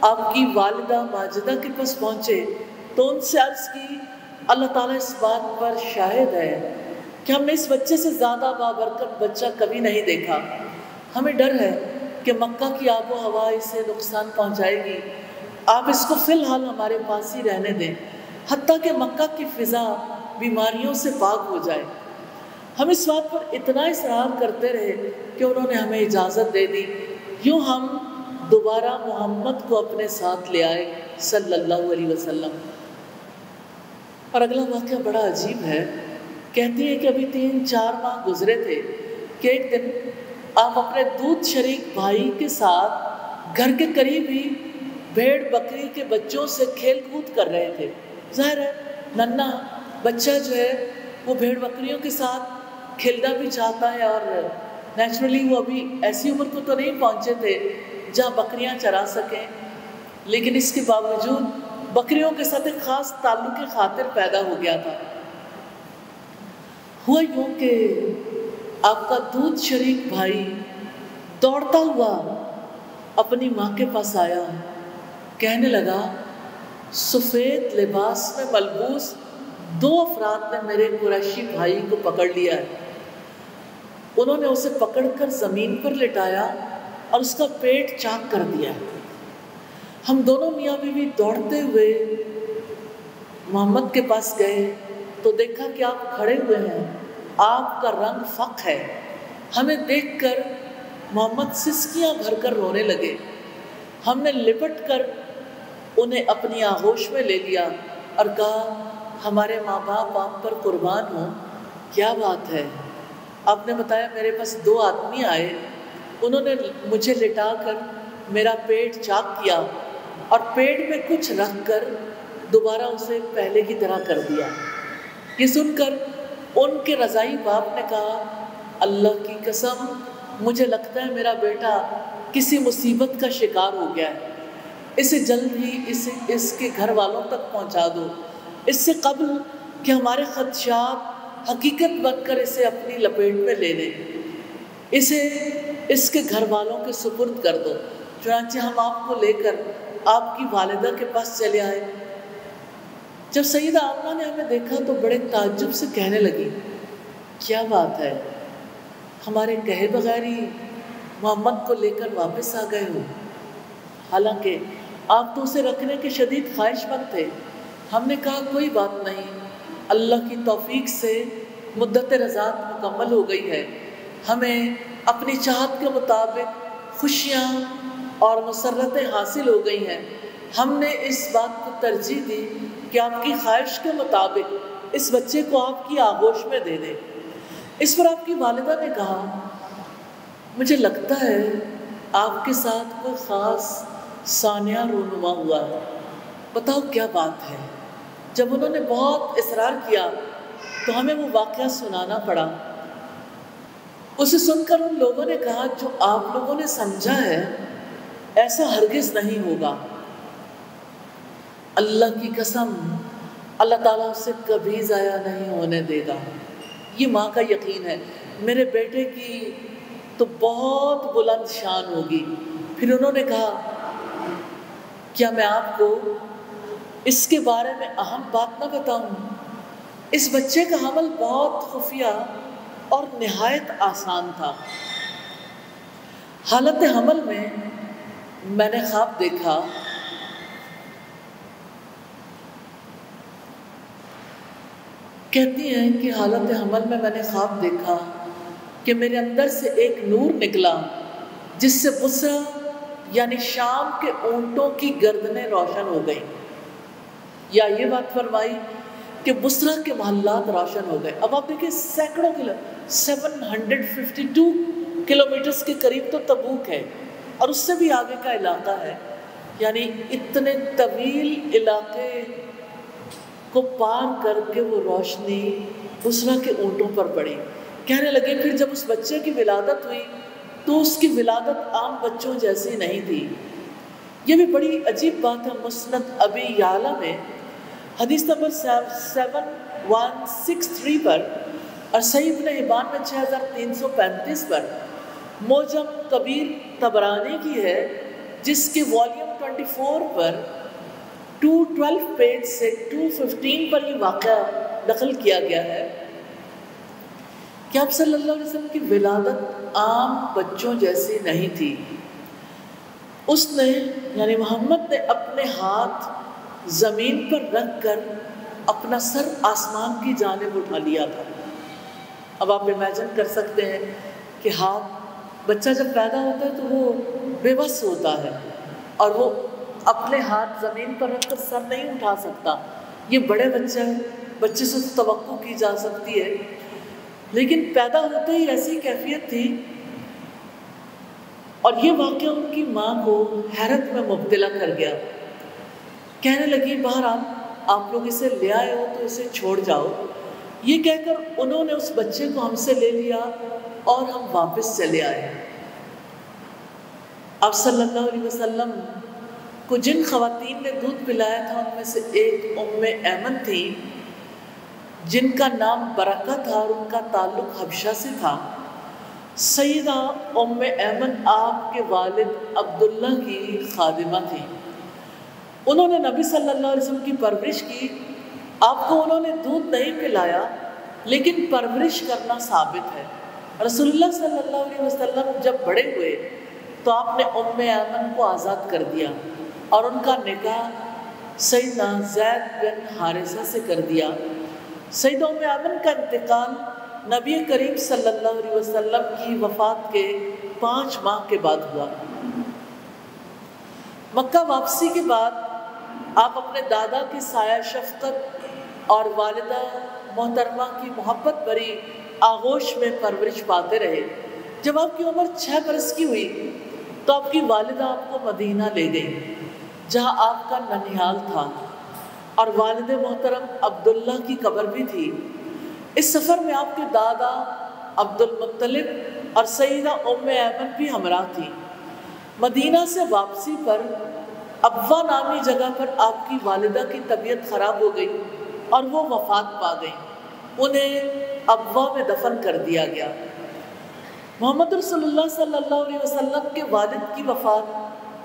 آپ کی والدہ ماجدہ کے پاس پہنچے تو ان سے عرض کی اللہ تعالیٰ اس بات پر شاہد ہے کہ ہم نے اس بچے سے زیادہ بابرکت بچہ کبھی نہیں دیکھا. ہمیں ڈر ہے کہ مکہ کی آب و ہوا اسے نقصان پہنچائے گی. آپ اس کو فی الحال ہمارے پاس ہی رہنے دیں حتیٰ کہ مکہ کی فضا بیماریوں سے پاک ہو جائے. ہم اس بات پر اتنا اصرار کرتے رہے کہ انہوں نے ہمیں اجازت دے دی. یوں ہم دوبارہ محمد کو اپنے ساتھ لے آئے صلی اللہ علیہ وسلم. اور اگلا واقعہ بڑا عجیب ہے. کہتی ہیں کہ ابھی 3-4 ماہ گزرے تھے کہ ایک دن آپ اپنے دودھ شریک بھائی کے ساتھ گھر کے قریب ہی بھیڑ بکری کے بچوں سے کھیل کود کر رہے تھے. ظاہر ہے ننھا بچہ جو ہے وہ بھیڑ بکریوں کے ساتھ کھیلنا بھی چاہتا ہے، اور نیچرلی وہ ابھی ایسی عمر کو تو نہیں پہنچے تھے جہاں بکریاں چرا سکیں، لیکن اس کے باوجود بکریوں کے ساتھ ایک خاص تعلق کی خاطر پیدا ہو گیا تھا. ہوا یوں کہ آپ کا دودھ شریک بھائی دوڑتا ہوا اپنی ماں کے پاس آیا. کہنے لگا سفید لباس میں ملبوس 2 افراد نے میرے قریشی بھائی کو پکڑ لیا ہے. انہوں نے اسے پکڑ کر زمین پر لٹایا اور اس کا پیٹ چاک کر دیا. ہم دونوں میاں بیوی دوڑتے ہوئے محمد کے پاس گئے تو دیکھا کہ آپ کھڑے ہوئے ہیں، آپ کا رنگ فق ہے. ہمیں دیکھ کر محمد سسکیاں بھر کر رونے لگے. ہم نے لپٹ کر انہیں اپنی آغوش میں لے لیا اور کہا ہمارے ماں باپ آپ پر قربان ہوں. کیا بات ہے؟ آپ نے بتایا میرے پاس 2 آدمی آئے، انہوں نے مجھے لٹا کر میرا پیٹ چاک کیا اور پیٹ میں کچھ رکھ کر دوبارہ اسے پہلے کی طرح کر دیا. یہ سن کر ان کے رضائی باپ نے کہا اللہ کی قسم مجھے لگتا ہے میرا بیٹا کسی مصیبت کا شکار ہو گیا ہے، اسے جلد ہی اس کے گھر والوں تک پہنچا دو، اس سے قبل کہ ہمارے خدشات حقیقت بن کر اسے اپنی لپیٹ میں لے لیں. اسے اس کے گھر والوں کے سپرد کر دو. چنانچہ ہم آپ کو لے کر آپ کی والدہ کے پاس چلے آئے. جب سیدہ آمنہ نے ہمیں دیکھا تو بڑے تعجب سے کہنے لگی کیا بات ہے، ہمارے کہے بغیر ہی محمد کو لے کر واپس آ گئے ہو؟ حالانکہ آپ تو اسے رکھنے کے شدید خواہش مند تھے. ہم نے کہا کوئی بات نہیں، اللہ کی توفیق سے مدت رضاعت مکمل ہو گئی ہے، ہمیں اپنی چاہت کے مطابق خوشیاں اور مسرتیں حاصل ہو گئی ہیں. ہم نے اس بات کو ترجیح دی کہ آپ کی خواہش کے مطابق اس بچے کو آپ کی آغوش میں دے دیں. اس پر آپ کی والدہ نے کہا مجھے لگتا ہے آپ کے ساتھ کوئی خاص سانحہ رونما ہوا ہے، بتاؤ کیا بات ہے. جب انہوں نے بہت اصرار کیا تو ہمیں وہ واقعہ سنانا پڑا. اسے سن کر ان لوگوں نے کہا جو آپ لوگوں نے سمجھا ہے ایسا ہرگز نہیں ہوگا. اللہ کی قسم اللہ تعالیٰ اسے کبھی ضائع نہیں ہونے دے گا۔ یہ ماں کا یقین ہے۔ میرے بیٹے کی تو بہت بلند شان ہوگی۔ پھر انہوں نے کہا کیا میں آپ کو اس کے بارے میں اہم بات نہ بتاؤں؟ اس بچے کا حمل بہت خفیہ اور نہایت آسان تھا۔ حالت حمل میں نے خواب دیکھا کہتی ہیں کہ حالت حمل میں نے خواب دیکھا کہ میرے اندر سے ایک نور نکلا جس سے بصرہ یعنی شام کے اونٹوں کی گردنیں روشن ہو گئیں، یا یہ بات فرمائی کہ بصرہ کے محلات روشن ہو گئے۔ اب آپ دیکھیں سینکڑوں 752 کلومیٹرز کے قریب تو تبوک ہے اور اس سے بھی آگے کا علاقہ ہے، یعنی اتنے طویل علاقے کو پار کر کے وہ روشنی بصرہ کے اونٹوں پر پڑی۔ کہنے لگے پھر جب اس بچے کی ولادت ہوئی تو اس کی ولادت عام بچوں جیسی نہیں تھی۔ یہ بھی بڑی عجیب بات ہے۔ مسند ابی یعلا میں حدیث نمبر 7163 پر اور صحیح ابن حبان میں 6335 پر معجم کبیر طبرانی کی ہے، جس کے والیوم 24 پر 212 پیج سے 215 پر یہ واقعہ نقل کیا گیا ہے کہ آپ صلی اللہ علیہ وسلم کی ولادت عام بچوں جیسی نہیں تھی۔ اس نے یعنی محمد نے اپنے ہاتھ زمین پر رکھ کر اپنا سر آسمان کی جانب اٹھا لیا تھا۔ اب آپ امیجن کر سکتے ہیں کہ بچہ جب پیدا ہوتا ہے تو وہ بے بس ہوتا ہے اور وہ اپنے ہاتھ زمین پر رکھ کر سر نہیں اٹھا سکتا۔ یہ بڑے بچے سے توقع کی جا سکتی ہے، لیکن پیدا ہوتے ہی ایسی کیفیت تھی، اور یہ واقعہ ان کی ماں کو حیرت میں مبتلا کر گیا۔ کہنے لگی بہرحال آپ لوگ اسے لے آئے ہو تو اسے چھوڑ جاؤ۔ یہ کہہ کر انہوں نے اس بچے کو ہم سے لے لیا اور ہم واپس چلے آئے۔ آپ صلی اللہ علیہ وسلم کو جن خواتین نے دودھ پلایا تھا ان میں سے ایک ام ایمن تھی، جن کا نام برکہ تھا اور ان کا تعلق حبشہ سے تھا۔ سیدہ ام ایمن آپ کے والد عبداللہ کی خادمہ تھی۔ انہوں نے نبی صلی اللہ علیہ وسلم کی پرورش کی۔ آپ کو انہوں نے دودھ نہیں پلایا لیکن پرورش کرنا ثابت ہے۔ رسول اللہ صلی اللہ علیہ وسلم جب بڑے ہوئے تو آپ نے ام ایمن کو آزاد کر دیا اور ان کا نکاح سیدنا زید بن حارثہ سے کر دیا۔ سیدہ ام ایمن کا انتقال نبی کریم صلی اللہ علیہ وسلم کی وفات کے 5 ماہ کے بعد ہوا۔ مکہ واپسی کے بعد آپ اپنے دادا کی سایہ شفقت اور والدہ محترمہ کی محبت بھری آغوش میں پرورش پاتے رہے۔ جب آپ کی عمر 6 برس کی ہوئی تو آپ کی والدہ آپ کو مدینہ لے گئی، جہاں آپ کا ننیال تھا اور والد محترم عبداللہ کی قبر بھی تھی۔ اس سفر میں آپ کے دادا عبد المطلب اور سیدہ ام ایمن بھی ہمراہ تھی۔ مدینہ سے واپسی پر ابوا نامی جگہ پر آپ کی والدہ کی طبیعت خراب ہو گئی اور وہ وفات پا گئی۔ انہیں ابوا میں دفن کر دیا گیا۔ محمد رسول اللہ صلی اللہ علیہ وسلم کے والد کی وفات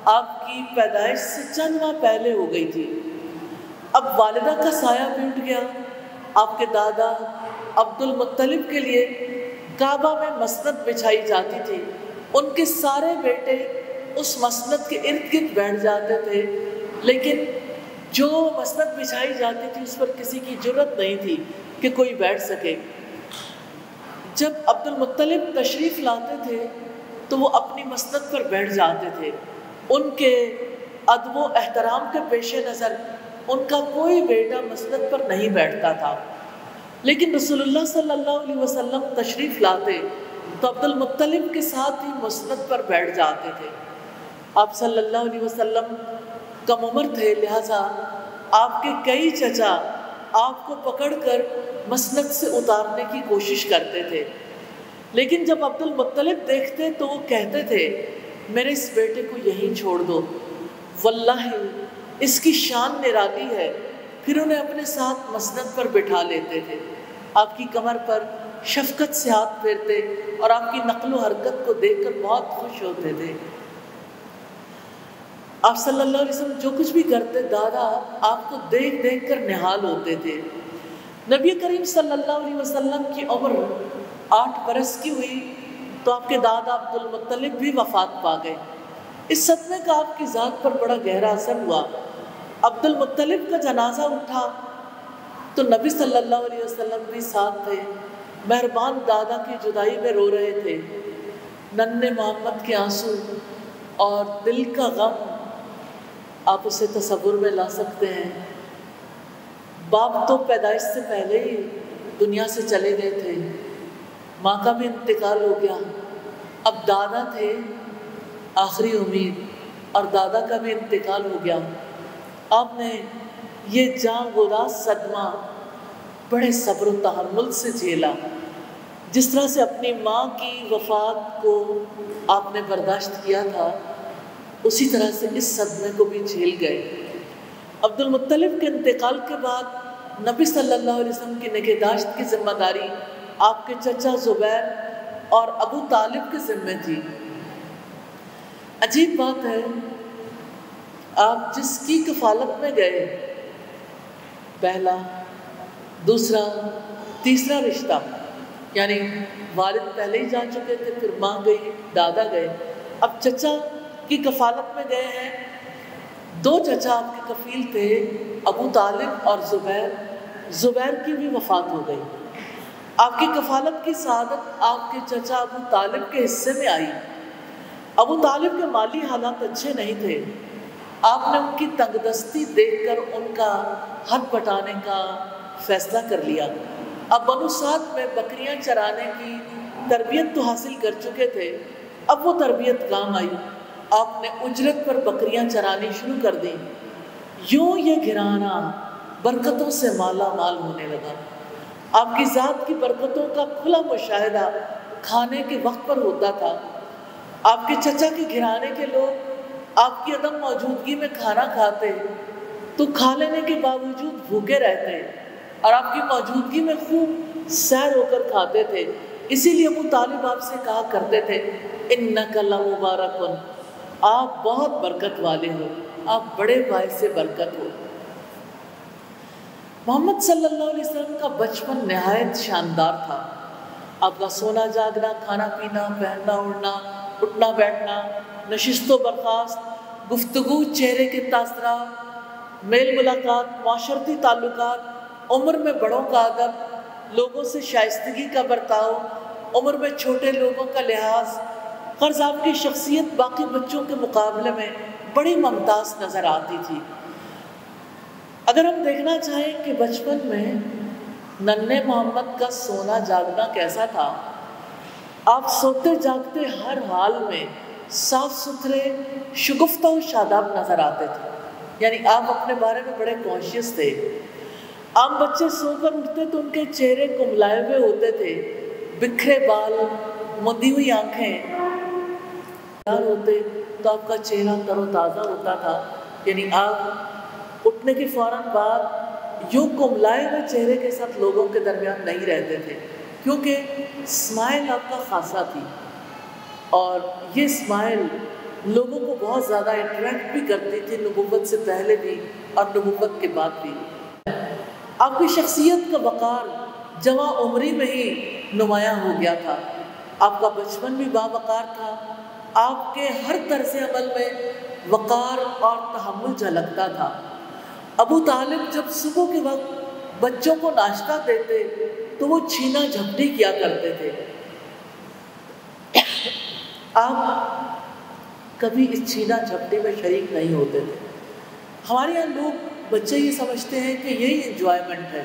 آپ کی پیدائش سے چند ماہ پہلے ہو گئی تھی۔ اب والدہ کا سایہ بھی اٹھ گیا۔ آپ کے دادا عبد المطلب کے لیے کعبہ میں مسند بچھائی جاتی تھی۔ ان کے سارے بیٹے اس مسند کے ارد گرد بیٹھ جاتے تھے، لیکن جو مسند بچھائی جاتی تھی اس پر کسی کی جرت نہیں تھی کہ کوئی بیٹھ سکے۔ جب عبد المطلب تشریف لاتے تھے تو وہ اپنی مسند پر بیٹھ جاتے تھے۔ ان کے ادب و احترام کے پیش نظر ان کا کوئی بیٹا مسند پر نہیں بیٹھتا تھا، لیکن رسول اللہ صلی اللہ علیہ وسلم تشریف لاتے تو عبد المطلب کے ساتھ ہی مسند پر بیٹھ جاتے تھے۔ آپ صلی اللہ علیہ وسلم کم عمر تھے، لہٰذا آپ کے کئی چچا آپ کو پکڑ کر مسند سے اتارنے کی کوشش کرتے تھے، لیکن جب عبد المطلب دیکھتے تو وہ کہتے تھے میرے اس بیٹے کو یہیں چھوڑ دو، واللہ اس کی شان نرالی ہے، پھر انہیں اپنے ساتھ مسند پر بٹھا لیتے تھے، آپ کی کمر پر شفقت سے ہاتھ پھیرتے اور آپ کی نقل و حرکت کو دیکھ کر بہت خوش ہوتے تھے۔ آپ صلی اللہ علیہ وسلم جو کچھ بھی کرتے، دادا آپ کو دیکھ دیکھ کر نہال ہوتے تھے۔ نبی کریم صلی اللہ علیہ وسلم کی عمر 8 برس کی ہوئی تو آپ کے دادا عبد المطلب بھی وفات پا گئے۔ اس صدمے کا آپ کی ذات پر بڑا گہرا اثر ہوا۔ عبد المطلب کا جنازہ اٹھا تو نبی صلی اللہ علیہ وسلم بھی ساتھ تھے، مہربان دادا کی جدائی میں رو رہے تھے۔ ننھے محمد کے آنسو اور دل کا غم آپ اسے تصور میں لا سکتے ہیں۔ باپ تو پیدائش سے پہلے ہی دنیا سے چلے گئے تھے، ماں کا بھی انتقال ہو گیا، اب دادا تھے آخری امید، اور دادا کا بھی انتقال ہو گیا۔ آپ نے یہ جاں گداز صدمہ بڑے صبر و تحمل سے جھیلا، جس طرح سے اپنی ماں کی وفات کو آپ نے برداشت کیا تھا، اسی طرح سے اس صدمے کو بھی جھیل گئے۔ عبد المطلب کے انتقال کے بعد نبی صلی اللہ علیہ وسلم کی نگہداشت کی ذمہ داری آپ کے چچا زبیر اور ابو طالب کے ذمہ تھی۔ عجیب بات ہے، آپ جس کی کفالت میں گئے، پہلا، دوسرا، تیسرا رشتہ، یعنی والد پہلے ہی جا چکے تھے، پھر ماں گئی، دادا گئے، اب چچا کی کفالت میں گئے ہیں۔ 2 چچا آپ کے کفیل تھے، ابو طالب اور زبیر۔ زبیر کی بھی وفات ہو گئی۔ آپ کی کفالت کی سعادت آپ کے چچا ابو طالب کے حصے میں آئی۔ ابو طالب کے مالی حالات اچھے نہیں تھے، آپ نے ان کی تنگ دستی دیکھ کر ان کا ہاتھ بٹانے کا فیصلہ کر لیا۔ اب بنو سعد میں بکریاں چرانے کی تربیت تو حاصل کر چکے تھے، اب وہ تربیت کام آئی، آپ نے اجرت پر بکریاں چرانی شروع کر دی۔ یوں یہ گھرانہ برکتوں سے مالا مال ہونے لگا۔ آپ کی ذات کی برکتوں کا کھلا مشاہدہ کھانے کے وقت پر ہوتا تھا۔ آپ کے چچا کے گھرانے کے لوگ آپ کی عدم موجودگی میں کھانا کھاتے تو کھا لینے کے باوجود بھوکے رہتے، اور آپ کی موجودگی میں خوب سیر ہو کر کھاتے تھے۔ اسی لیے ابو طالب آپ سے کہا کرتے تھے، اِنَّكَ لَمُبَارَكٌ، آپ بہت برکت والے ہو، آپ بڑے باعث برکت ہو۔ محمد صلی اللہ علیہ وسلم کا بچپن نہایت شاندار تھا۔ آپ کا سونا جاگنا، کھانا پینا، پہننا اوڑھنا، اٹھنا بیٹھنا، نشست و برخاست، گفتگو، چہرے کے تاثرات، میل ملاقات، معاشرتی تعلقات، عمر میں بڑوں کا ادب، لوگوں سے شائستگی کا برتاؤ، عمر میں چھوٹے لوگوں کا لحاظ، غرض آپ کی شخصیت باقی بچوں کے مقابلے میں بڑی ممتاز نظر آتی تھی۔ اگر ہم دیکھنا چاہیں کہ بچپن میں ننھے محمد کا سونا جاگنا کیسا تھا، آپ سوتے جاگتے ہر حال میں صاف ستھرے، شگفتہ و شاداب نظر آتے تھے، یعنی آپ اپنے بارے میں بڑے کانشیس تھے۔ عام بچے سو کر اٹھتے تو ان کے چہرے کملائے ہوئے ہوتے تھے، بکھرے بال، مدی ہوئی آنکھیں ہوتے تو آپ کا چہرہ تر و تازہ ہوتا تھا، یعنی آپ اٹھنے کے فوراً بعد یوں کملائے ہوئے چہرے کے ساتھ لوگوں کے درمیان نہیں رہتے تھے، کیونکہ اسمائل آپ کا خاصا تھی، اور یہ اسمائل لوگوں کو بہت زیادہ اٹریکٹ بھی کرتی تھی، نبوت سے پہلے بھی اور نبوت کے بعد بھی۔ آپ کی شخصیت کا وقار جوان عمری میں ہی نمایاں ہو گیا تھا۔ آپ کا بچپن بھی باوقار تھا، آپ کے ہر طرز عمل میں وقار اور تحمل جھلکتا تھا۔ ابو طالب جب صبح کے وقت بچوں کو ناشتہ دیتے تو وہ چھینا جھپٹی کیا کرتے تھے، آپ کبھی اس چھینا جھپٹی میں شریک نہیں ہوتے تھے۔ ہمارے یہاں لوگ بچے یہ سمجھتے ہیں کہ یہی انجوائمنٹ ہے،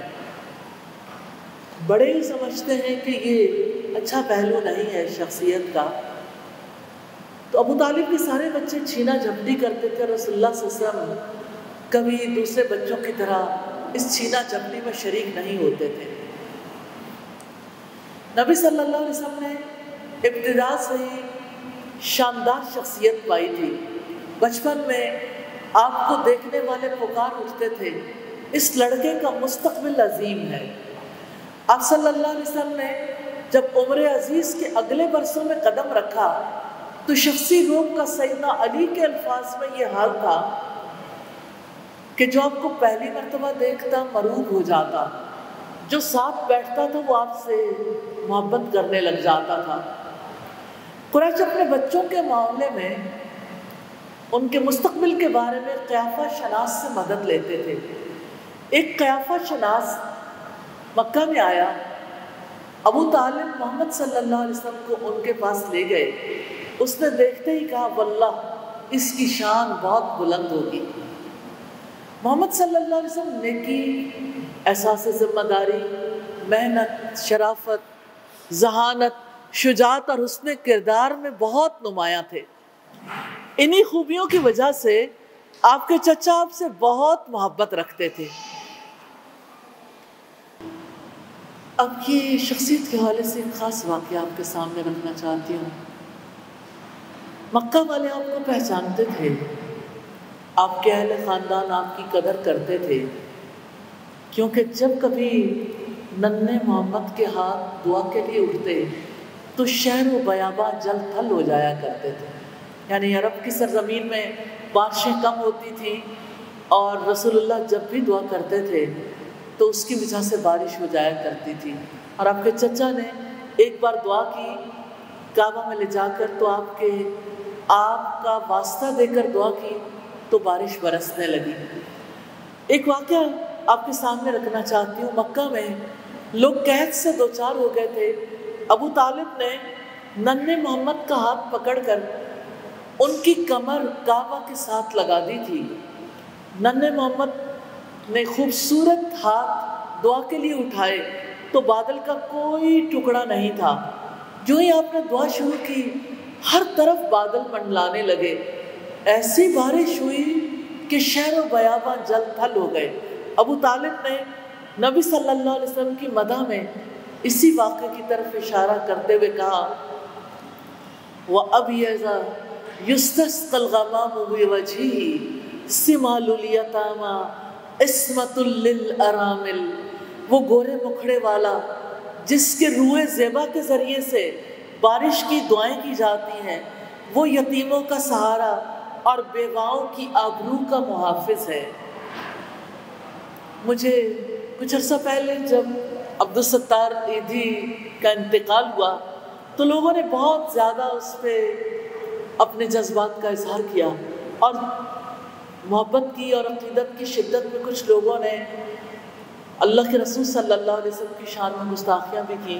بڑے ہی سمجھتے ہیں کہ یہ اچھا پہلو نہیں ہے شخصیت کا۔ تو ابو طالب کے سارے بچے چھینا جھپٹی کرتے تھے، رسول اللہ صلی اللہ علیہ وسلم کبھی دوسرے بچوں کی طرح اس چھینا جھپٹی میں شریک نہیں ہوتے تھے۔ نبی صلی اللہ علیہ وسلم نے ابتدا سے ہی شاندار شخصیت پائی تھی۔ بچپن میں آپ کو دیکھنے والے پکار اٹھتے تھے، اس لڑکے کا مستقبل عظیم ہے۔ آپ صلی اللہ علیہ وسلم نے جب عمر عزیز کے اگلے برسوں میں قدم رکھا تو شخصی روم کا سیدنا علی کے الفاظ میں یہ حال تھا کہ جو آپ کو پہلی مرتبہ دیکھتا مروب ہو جاتا، جو ساتھ بیٹھتا تھا وہ آپ سے محبت کرنے لگ جاتا تھا۔ قریش اپنے بچوں کے معاملے میں ان کے مستقبل کے بارے میں قیافہ شناس سے مدد لیتے تھے۔ ایک قیافہ شناس مکہ میں آیا، ابو طالب محمد صلی اللہ علیہ وسلم کو ان کے پاس لے گئے۔ اس نے دیکھتے ہی کہا واللہ اس کی شان بہت بلند ہوگی۔ محمد صلی اللہ علیہ وسلم نیکی، احساس ذمہ داری، محنت، شرافت، ذہانت، شجاعت اور حسن کردار میں بہت نمایاں تھے۔ انہی خوبیوں کی وجہ سے آپ کے چچا آپ سے بہت محبت رکھتے تھے۔ اب یہ شخصیت کے حوالے سے ایک خاص واقعہ آپ کے سامنے رکھنا چاہتی ہوں۔ مکہ والے آپ کو پہچانتے تھے، آپ کے اہل خاندان آپ کی قدر کرتے تھے، کیونکہ جب کبھی ننھے محمد کے ہاتھ دعا کے لیے اٹھتے تو شہر و بیاباں جل تھل ہو جایا کرتے تھے۔ یعنی عرب کی سرزمین میں بارشیں کم ہوتی تھیں اور رسول اللہ جب بھی دعا کرتے تھے تو اس کی وجہ سے بارش ہو جایا کرتی تھی۔ اور آپ کے چچا نے ایک بار دعا کی کعبہ میں لے جا کر، تو آپ کا واسطہ دے کر دعا کی تو بارش برسنے لگی۔ ایک واقعہ آپ کے سامنے رکھنا چاہتی ہوں۔ مکہ میں لوگ قحط سے دوچار ہو گئے تھے۔ ابو طالب نے ننھے محمد کا ہاتھ پکڑ کر ان کی کمر کعبہ کے ساتھ لگا دی تھی۔ ننھے محمد نے خوبصورت ہاتھ دعا کے لیے اٹھائے تو بادل کا کوئی ٹکڑا نہیں تھا۔ جو ہی آپ نے دعا شروع کی ہر طرف بادل منڈلانے لگے، ایسی بارش ہوئی کہ شہر و بیاباں جل تھل ہو گئے۔ ابو طالب نے نبی صلی اللہ علیہ وسلم کی مدح میں اسی واقعے کی طرف اشارہ کرتے ہوئے کہا وَأَبْيَضَ يُسْتَسْقَى الْغَمَامُ بِوَجْهِهِ سِمَالُ الْيَتَامَى عِصْمَةٌ لِلْأَرَامِلِ، وہ گورے مکھڑے والا جس کے روئے زیبا کے ذریعے سے بارش کی دعائیں کی جاتی ہیں، وہ یتیموں کا سہارا اور بیواؤں کی آبرو کا محافظ ہے۔ مجھے کچھ عرصہ پہلے جب عبدالستار ایدھی کا انتقال ہوا تو لوگوں نے بہت زیادہ اس پہ اپنے جذبات کا اظہار کیا اور محبت کی اور عقیدت کی شدت میں کچھ لوگوں نے اللہ کے رسول صلی اللہ علیہ وسلم کی شان میں گستاخیاں بھی کی۔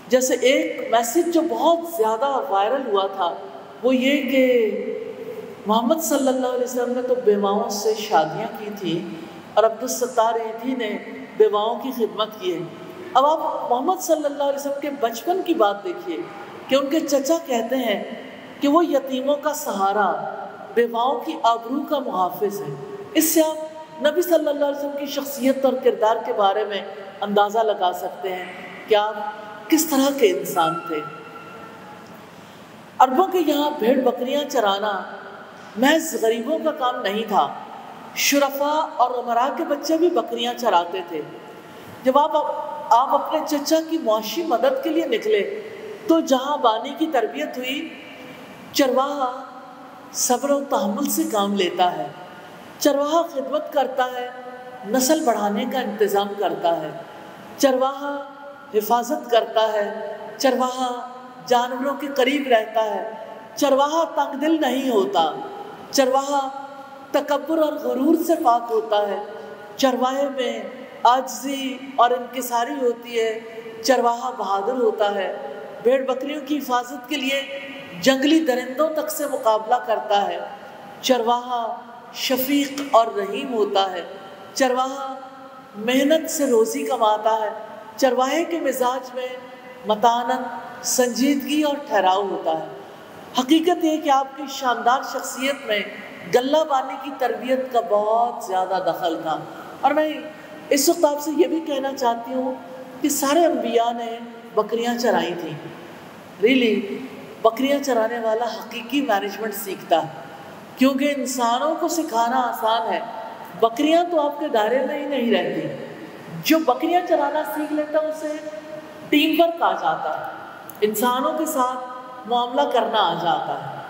جیسے ایک میسج جو بہت زیادہ وائرل ہوا تھا وہ یہ کہ محمد صلی اللہ علیہ وسلم نے تو بیواؤں سے شادیاں کی تھی اور عبدالستار ایدھی نے بیواؤں کی خدمت کی ہے۔ اب آپ محمد صلی اللہ علیہ وسلم کے بچپن کی بات دیکھیے کہ ان کے چچا کہتے ہیں کہ وہ یتیموں کا سہارا، بیواؤں کی آبرو کا محافظ ہے۔ اس سے آپ نبی صلی اللہ علیہ وسلم کی شخصیت اور کردار کے بارے میں اندازہ لگا سکتے ہیں کہ آپ کس طرح کے انسان تھے۔ عربوں کے یہاں بھیڑ بکریاں چرانا محض غریبوں کا کام نہیں تھا، شرفاء اور امراء کے بچے بھی بکریاں چراتے تھے۔ جب آپ اپنے چچا کی معاشی مدد کے لیے نکلے تو جہاں بانی کی تربیت ہوئی، چرواہا صبر و تحمل سے کام لیتا ہے، چرواہا خدمت کرتا ہے، نسل بڑھانے کا انتظام کرتا ہے، چرواہا حفاظت کرتا ہے، چرواہا جانوروں کے قریب رہتا ہے، چرواہا تنگ دل نہیں ہوتا، چرواہا تکبر اور غرور سے پاک ہوتا ہے، چرواہے میں عاجزی اور انکساری ہوتی ہے، چرواہا بہادر ہوتا ہے، بھیڑ بکریوں کی حفاظت کے لیے جنگلی درندوں تک سے مقابلہ کرتا ہے، چرواہا شفیق اور رحیم ہوتا ہے، چرواہا محنت سے روزی کماتا ہے، چرواہے کے مزاج میں متانت، سنجیدگی اور ٹھہراؤ ہوتا ہے۔ حقیقت یہ کہ آپ کی شاندار شخصیت میں غلہ بانی کی تربیت کا بہت زیادہ دخل تھا۔ اور میں اس وقت آپ سے یہ بھی کہنا چاہتی ہوں کہ سارے انبیاء نے بکریاں چرائی تھیں۔ ریلی بکریاں چرانے والا حقیقی مینجمنٹ سیکھتا ہے۔ کیونکہ انسانوں کو سکھانا آسان ہے، بکریاں تو آپ کے دائرے میں ہی نہیں رہتی. جو بکریاں چرانا سیکھ لیتا ہے اسے ٹیم ورک آ جاتا ہے، انسانوں کے ساتھ معاملہ کرنا آ جاتا ہے.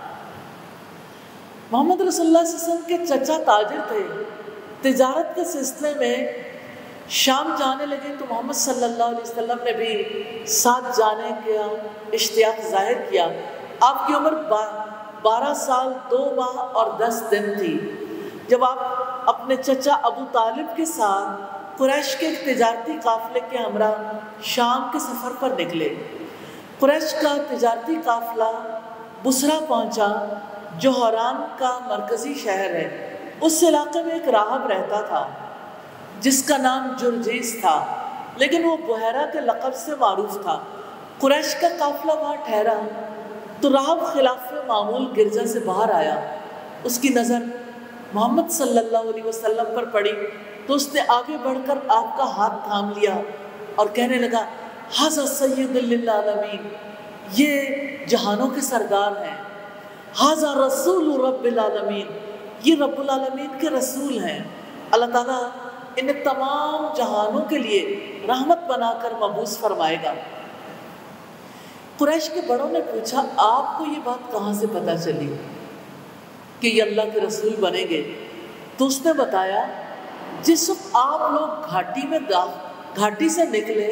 محمد رسول اللہ صلی اللہ علیہ وسلم کے چچا تاجر تھے، تجارت کے سلسلے میں شام جانے لگے تو محمد صلی اللہ علیہ وسلم نے بھی ساتھ جانے کا اشتیاق ظاہر کیا. آپ کی عمر 12 سال 2 ماہ اور 10 دن تھی جب آپ اپنے چچا ابو طالب کے ساتھ قریش کے ایک تجارتی قافلے کے ہمراہ شام کے سفر پر نکلے. قریش کا تجارتی قافلہ بصرہ پہنچا جو حران کا مرکزی شہر ہے. اس علاقے میں ایک راہب رہتا تھا جس کا نام جرجیس تھا، لیکن وہ بحیرہ کے لقب سے معروف تھا. قریش کا قافلہ وہاں ٹھہرا تو راہب خلاف معمول گرجا سے باہر آیا. اس کی نظر محمد صلی اللہ علیہ وسلم پر پڑی تو اس نے آگے بڑھ کر آپ کا ہاتھ تھام لیا اور کہنے لگا، ھذا سید للعالمین، یہ جہانوں کے سردار ہیں. ھذا رسول رب العالمین، یہ رب العالمین کے رسول ہیں. اللہ تعالیٰ انہیں تمام جہانوں کے لیے رحمت بنا کر مبعوث فرمائے گا. قریش کے بڑوں نے پوچھا، آپ کو یہ بات کہاں سے پتہ چلی کہ یہ اللہ کے رسول بنیں گے؟ تو اس نے بتایا، جس وقت آپ لوگ گھاٹی سے نکلے،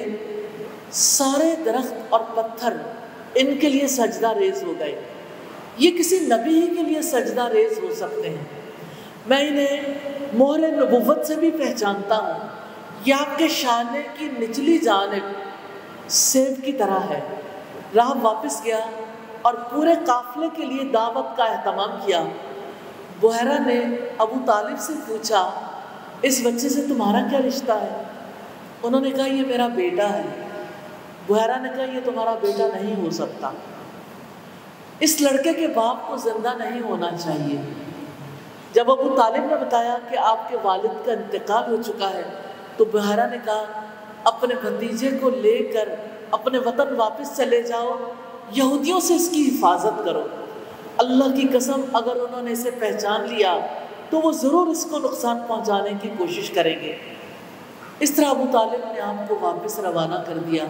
سارے درخت اور پتھر ان کے لیے سجدہ ریز ہو گئے. یہ کسی نبی ہی کے لیے سجدہ ریز ہو سکتے ہیں. میں انہیں مہر نبوت سے بھی پہچانتا ہوں. یہ آپ کے شانے کی نچلی جانب سیب کی طرح ہے. راہ واپس گیا اور پورے قافلے کے لیے دعوت کا اہتمام کیا. بحیرہ نے ابو طالب سے پوچھا، اس بچے سے تمہارا کیا رشتہ ہے؟ انہوں نے کہا، یہ میرا بیٹا ہے. بحیرہ نے کہا، یہ تمہارا بیٹا نہیں ہو سکتا، اس لڑکے کے باپ کو زندہ نہیں ہونا چاہیے. جب ابو طالب نے بتایا کہ آپ کے والد کا انتقال ہو چکا ہے تو بحیرہ نے کہا، اپنے بھتیجے کو لے کر اپنے وطن واپس چلے جاؤ، یہودیوں سے اس کی حفاظت کرو. اللہ کی قسم اگر انہوں نے اسے پہچان لیا تو وہ ضرور اس کو نقصان پہنچانے کی کوشش کریں گے. اس طرح ابو طالب نے آپ کو واپس روانہ کر دیا.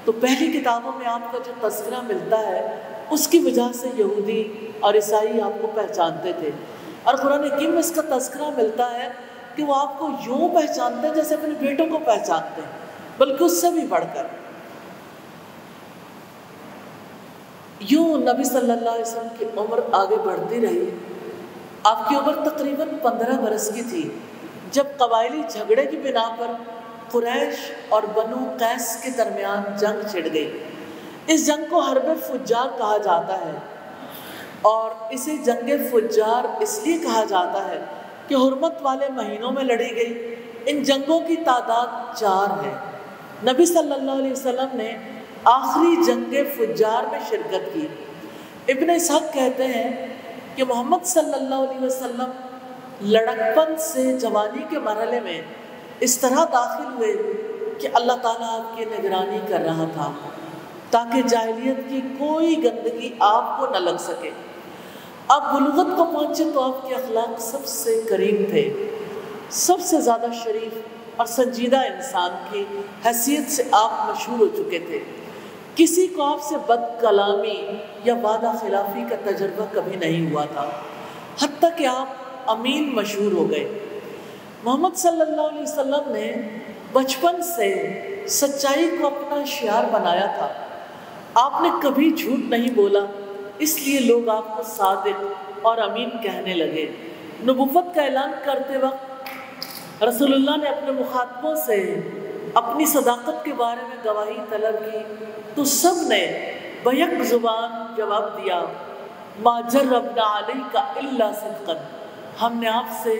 تو پہلی کتابوں میں آپ کا جو تذکرہ ملتا ہے اس کی وجہ سے یہودی اور عیسائی آپ کو پہچانتے تھے، اور قرآن حکیم میں اس کا تذکرہ ملتا ہے کہ وہ آپ کو یوں پہچانتے ہیں جیسے اپنے بیٹوں کو پہچانتے ہیں، بلکہ اس سے بھی بڑھ کر. یوں نبی صلی اللہ علیہ وسلم کی عمر آگے بڑھتی رہی. آپ کی عمر تقریباً 15 برس کی تھی جب قبائلی جھگڑے کی بنا پر قریش اور بنو قیس کے درمیان جنگ چھڑ گئی. اس جنگ کو حرب فجار کہا جاتا ہے، اور اسے جنگ فجار اس لیے کہا جاتا ہے کہ حرمت والے مہینوں میں لڑی گئی. ان جنگوں کی تعداد 4 ہے. نبی صلی اللہ علیہ وسلم نے آخری جنگ فجار میں شرکت کی. ابن اسحاق کہتے ہیں کہ محمد صلی اللہ علیہ وسلم لڑکپن سے جوانی کے مرحلے میں اس طرح داخل ہوئے کہ اللہ تعالیٰ آپ کی نگرانی کر رہا تھا تاکہ جاہلیت کی کوئی گندگی آپ کو نہ لگ سکے. آپ بلوغت کو پہنچے تو آپ کے اخلاق سب سے کریم تھے، سب سے زیادہ شریف اور سنجیدہ انسان کی حیثیت سے آپ مشہور ہو چکے تھے. کسی کو آپ سے بد کلامی یا وعدہ خلافی کا تجربہ کبھی نہیں ہوا تھا، حتیٰ کہ آپ امین مشہور ہو گئے. محمد صلی اللہ علیہ وسلم نے بچپن سے سچائی کو اپنا شعار بنایا تھا. آپ نے کبھی جھوٹ نہیں بولا، اس لیے لوگ آپ کو صادق اور امین کہنے لگے. نبوت کا اعلان کرتے وقت رسول اللہ نے اپنے مخاطبوں سے اپنی صداقت کے بارے میں گواہی طلب کی تو سب نے بیک زبان جواب دیا، ما جربنا علیک الا صدقا، ہم نے آپ سے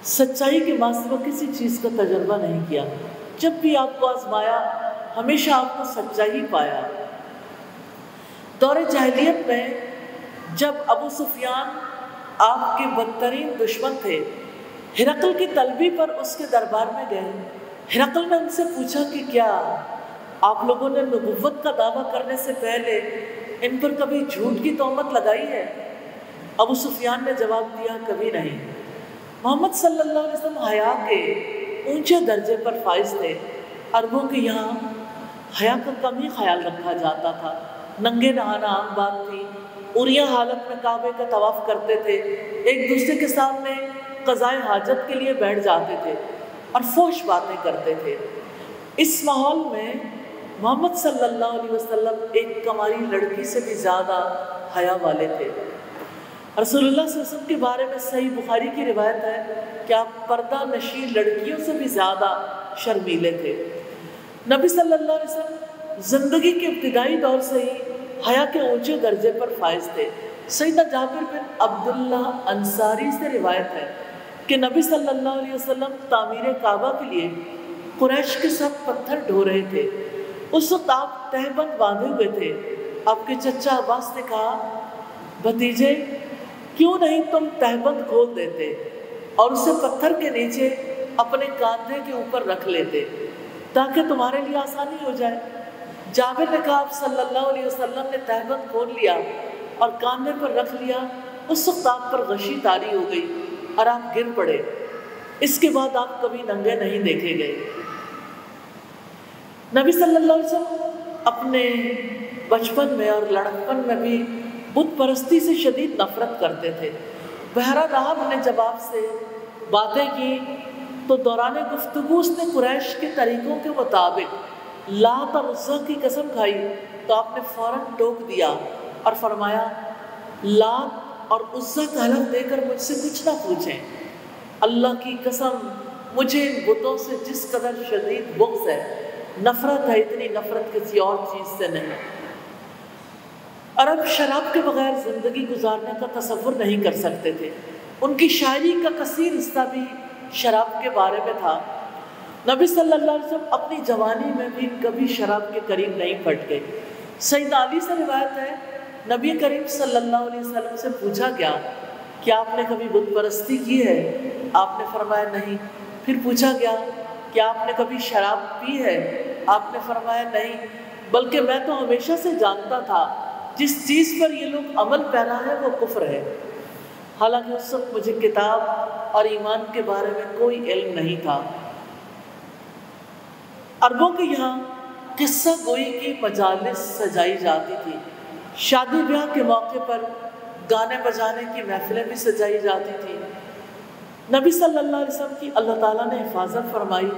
سچائی کے سوا کسی چیز کا تجربہ نہیں کیا. جب بھی آپ کو آزمایا ہمیشہ آپ کو سچائی پایا. دور جاہلیت میں جب ابو سفیان آپ کے بدترین دشمن تھے، ہرقل کی طلبی پر اس کے دربار میں گئے. ہرقل نے ان سے پوچھا کہ کیا آپ لوگوں نے نبوت کا دعویٰ کرنے سے پہلے ان پر کبھی جھوٹ کی تہمت لگائی ہے؟ ابو سفیان نے جواب دیا کبھی نہیں۔ محمد صلی اللہ علیہ وسلم حیا کے اونچے درجے پر فائز تھے۔ عربوں کے یہاں حیا کا کم ہی خیال رکھا جاتا تھا۔ ننگے نہانا عام بات تھی، عریاں حالت میں کعبے کا طواف کرتے تھے، ایک دوسرے کے سامنے قضائے حاجت کے لیے بیٹھ جاتے تھے اور فحش باتیں کرتے تھے۔ اس ماحول میں محمد صلی اللہ علیہ وسلم ایک کماری لڑکی سے بھی زیادہ حیا والے تھے۔ رسول اللہ صلی اللہ علیہ وسلم کے بارے میں صحیح بخاری کی روایت ہے کہ آپ پردہ نشین لڑکیوں سے بھی زیادہ شرمیلے تھے۔ نبی صلی اللہ علیہ وسلم زندگی کے ابتدائی دور سے ہی حیا کے اونچے درجے پر فائز تھے۔ سیدنا جابر بن عبداللہ انصاری سے روایت ہے کہ نبی صلی اللہ علیہ وسلم تعمیر کعبہ کے لیے قریش کے ساتھ پتھر ڈھو رہے تھے۔ اس وقت آپ تہبند باندھے ہوئے تھے۔ آپ کے چچا عباس نے کہا، بھتیجے کیوں نہیں تم تہبند کھول دیتے اور اسے پتھر کے نیچے اپنے کاندھے کے اوپر رکھ لیتے تاکہ تمہارے لیے آسانی ہو جائے۔ جابر نے کہا آپ صلی اللہ علیہ وسلم نے تہبند کھول لیا اور کاندھے پر رکھ لیا، اس وقت آپ پر غشی طاری ہو گئی اور آپ گر پڑے۔ اس کے بعد آپ کبھی ننگے نہیں دیکھے گئے۔ نبی صلی اللہ علیہ وسلم اپنے بچپن میں اور لڑکپن میں بھی بت پرستی سے شدید نفرت کرتے تھے۔ بحیرہ راہب نے جب آپ سے باتیں کی تو دوران گفتگو اس نے قریش کے طریقوں کے مطابق لات اور عزیٰ کی قسم کھائی تو آپ نے فوراً ٹوک دیا اور فرمایا، لات اور عزیٰ کا حلف دے کر مجھ سے کچھ نہ پوچھیں، اللہ کی قسم مجھے ان بتوں سے جس قدر شدید بغض ہے، نفرت ہے، اتنی نفرت کسی اور چیز سے نہیں۔ عرب شراب کے بغیر زندگی گزارنے کا تصور نہیں کر سکتے تھے۔ ان کی شاعری کا کثیر حصہ بھی شراب کے بارے میں تھا۔ نبی صلی اللہ علیہ وسلم اپنی جوانی میں بھی کبھی شراب کے قریب نہیں پھٹ گئے۔ سیدنا علی سے روایت ہے نبی کریم صلی اللہ علیہ وسلم سے پوچھا گیا کہ آپ نے کبھی بت پرستی کی ہے؟ آپ نے فرمایا نہیں۔ پھر پوچھا گیا کہ آپ نے کبھی شراب پی ہے؟ آپ نے فرمایا نہیں، بلکہ میں تو ہمیشہ سے جانتا تھا جس چیز پر یہ لوگ عمل پیرا ہے وہ کفر ہے۔ حالانکہ اس وقت مجھے کتاب اور ایمان کے بارے میں کوئی علم نہیں تھا۔ عربوں کے یہاں قصہ گوئی کی مجالس سجائی جاتی تھی۔ شادی بیاہ کے موقع پر گانے بجانے کی محفلیں بھی سجائی جاتی تھی۔ نبی صلی اللہ علیہ وسلم کی اللہ تعالیٰ نے حفاظت فرمائی۔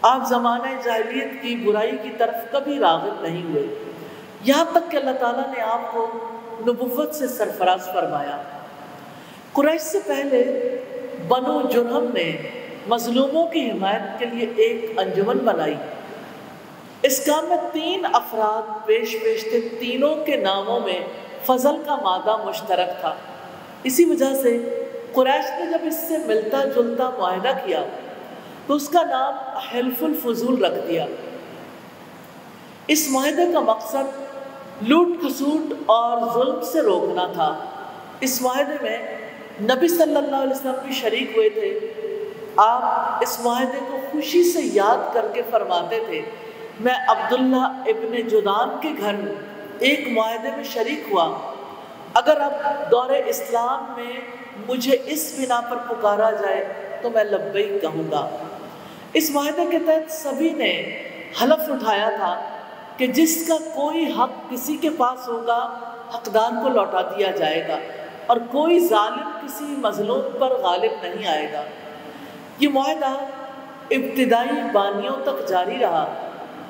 آپ زمانہ جاہلیت کی برائی کی طرف کبھی راغب نہیں ہوئے، یہاں تک کہ اللہ تعالیٰ نے آپ کو نبوت سے سرفراز فرمایا۔ قریش سے پہلے بنو جرہم نے مظلوموں کی حمایت کے لیے ایک انجمن بنائی۔ اس کام میں 3 افراد پیش تھے، تینوں کے ناموں میں فضل کا مادہ مشترک تھا۔ اسی وجہ سے قریش نے جب اس سے ملتا جلتا معاہدہ کیا تو اس کا نام حلف الفضول رکھ دیا۔ اس معاہدے کا مقصد لوٹ کھسوٹ اور ظلم سے روکنا تھا۔ اس معاہدے میں نبی صلی اللہ علیہ وسلم بھی شریک ہوئے تھے۔ آپ اس معاہدے کو خوشی سے یاد کر کے فرماتے تھے، میں عبداللہ ابن جدعان کے گھر ایک معاہدے میں شریک ہوا، اگر اب دور اسلام میں مجھے اس بنا پر پکارا جائے تو میں لبیک کہوں گا۔ اس معاہدے کے تحت سبھی نے حلف اٹھایا تھا کہ جس کا کوئی حق کسی کے پاس ہوگا حقدار کو لوٹا دیا جائے گا اور کوئی ظالم کسی مظلوم پر غالب نہیں آئے گا۔ یہ معاہدہ ابتدائی بانیوں تک جاری رہا،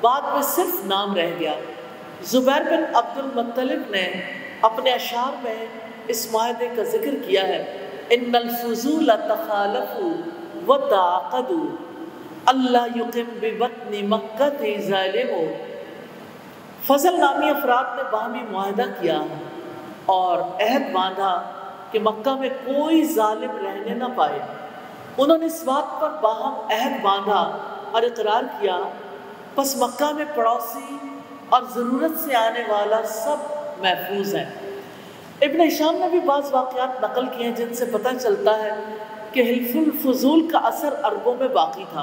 بعد میں صرف نام رہ گیا۔ زبیر بن عبد المطلب نے اپنے اشعار میں اس معاہدے کا ذکر کیا ہے، ان الفضول تخالفوا وتعاقدوا اللہ یقم ببطن مکہ ظالموا۔ فضل نامی افراد نے باہمی معاہدہ کیا اور عہد باندھا کہ مکہ میں کوئی ظالم رہنے نہ پائے۔ انہوں نے اس بات پر باہم عہد باندھا اور اقرار کیا، پس مکہ میں پڑوسی اور ضرورت سے آنے والا سب محفوظ ہیں۔ ابن ہشام نے بھی بعض واقعات نقل کیے ہیں جن سے پتہ چلتا ہے کہ حلف الفضول کا اثر عربوں میں باقی تھا۔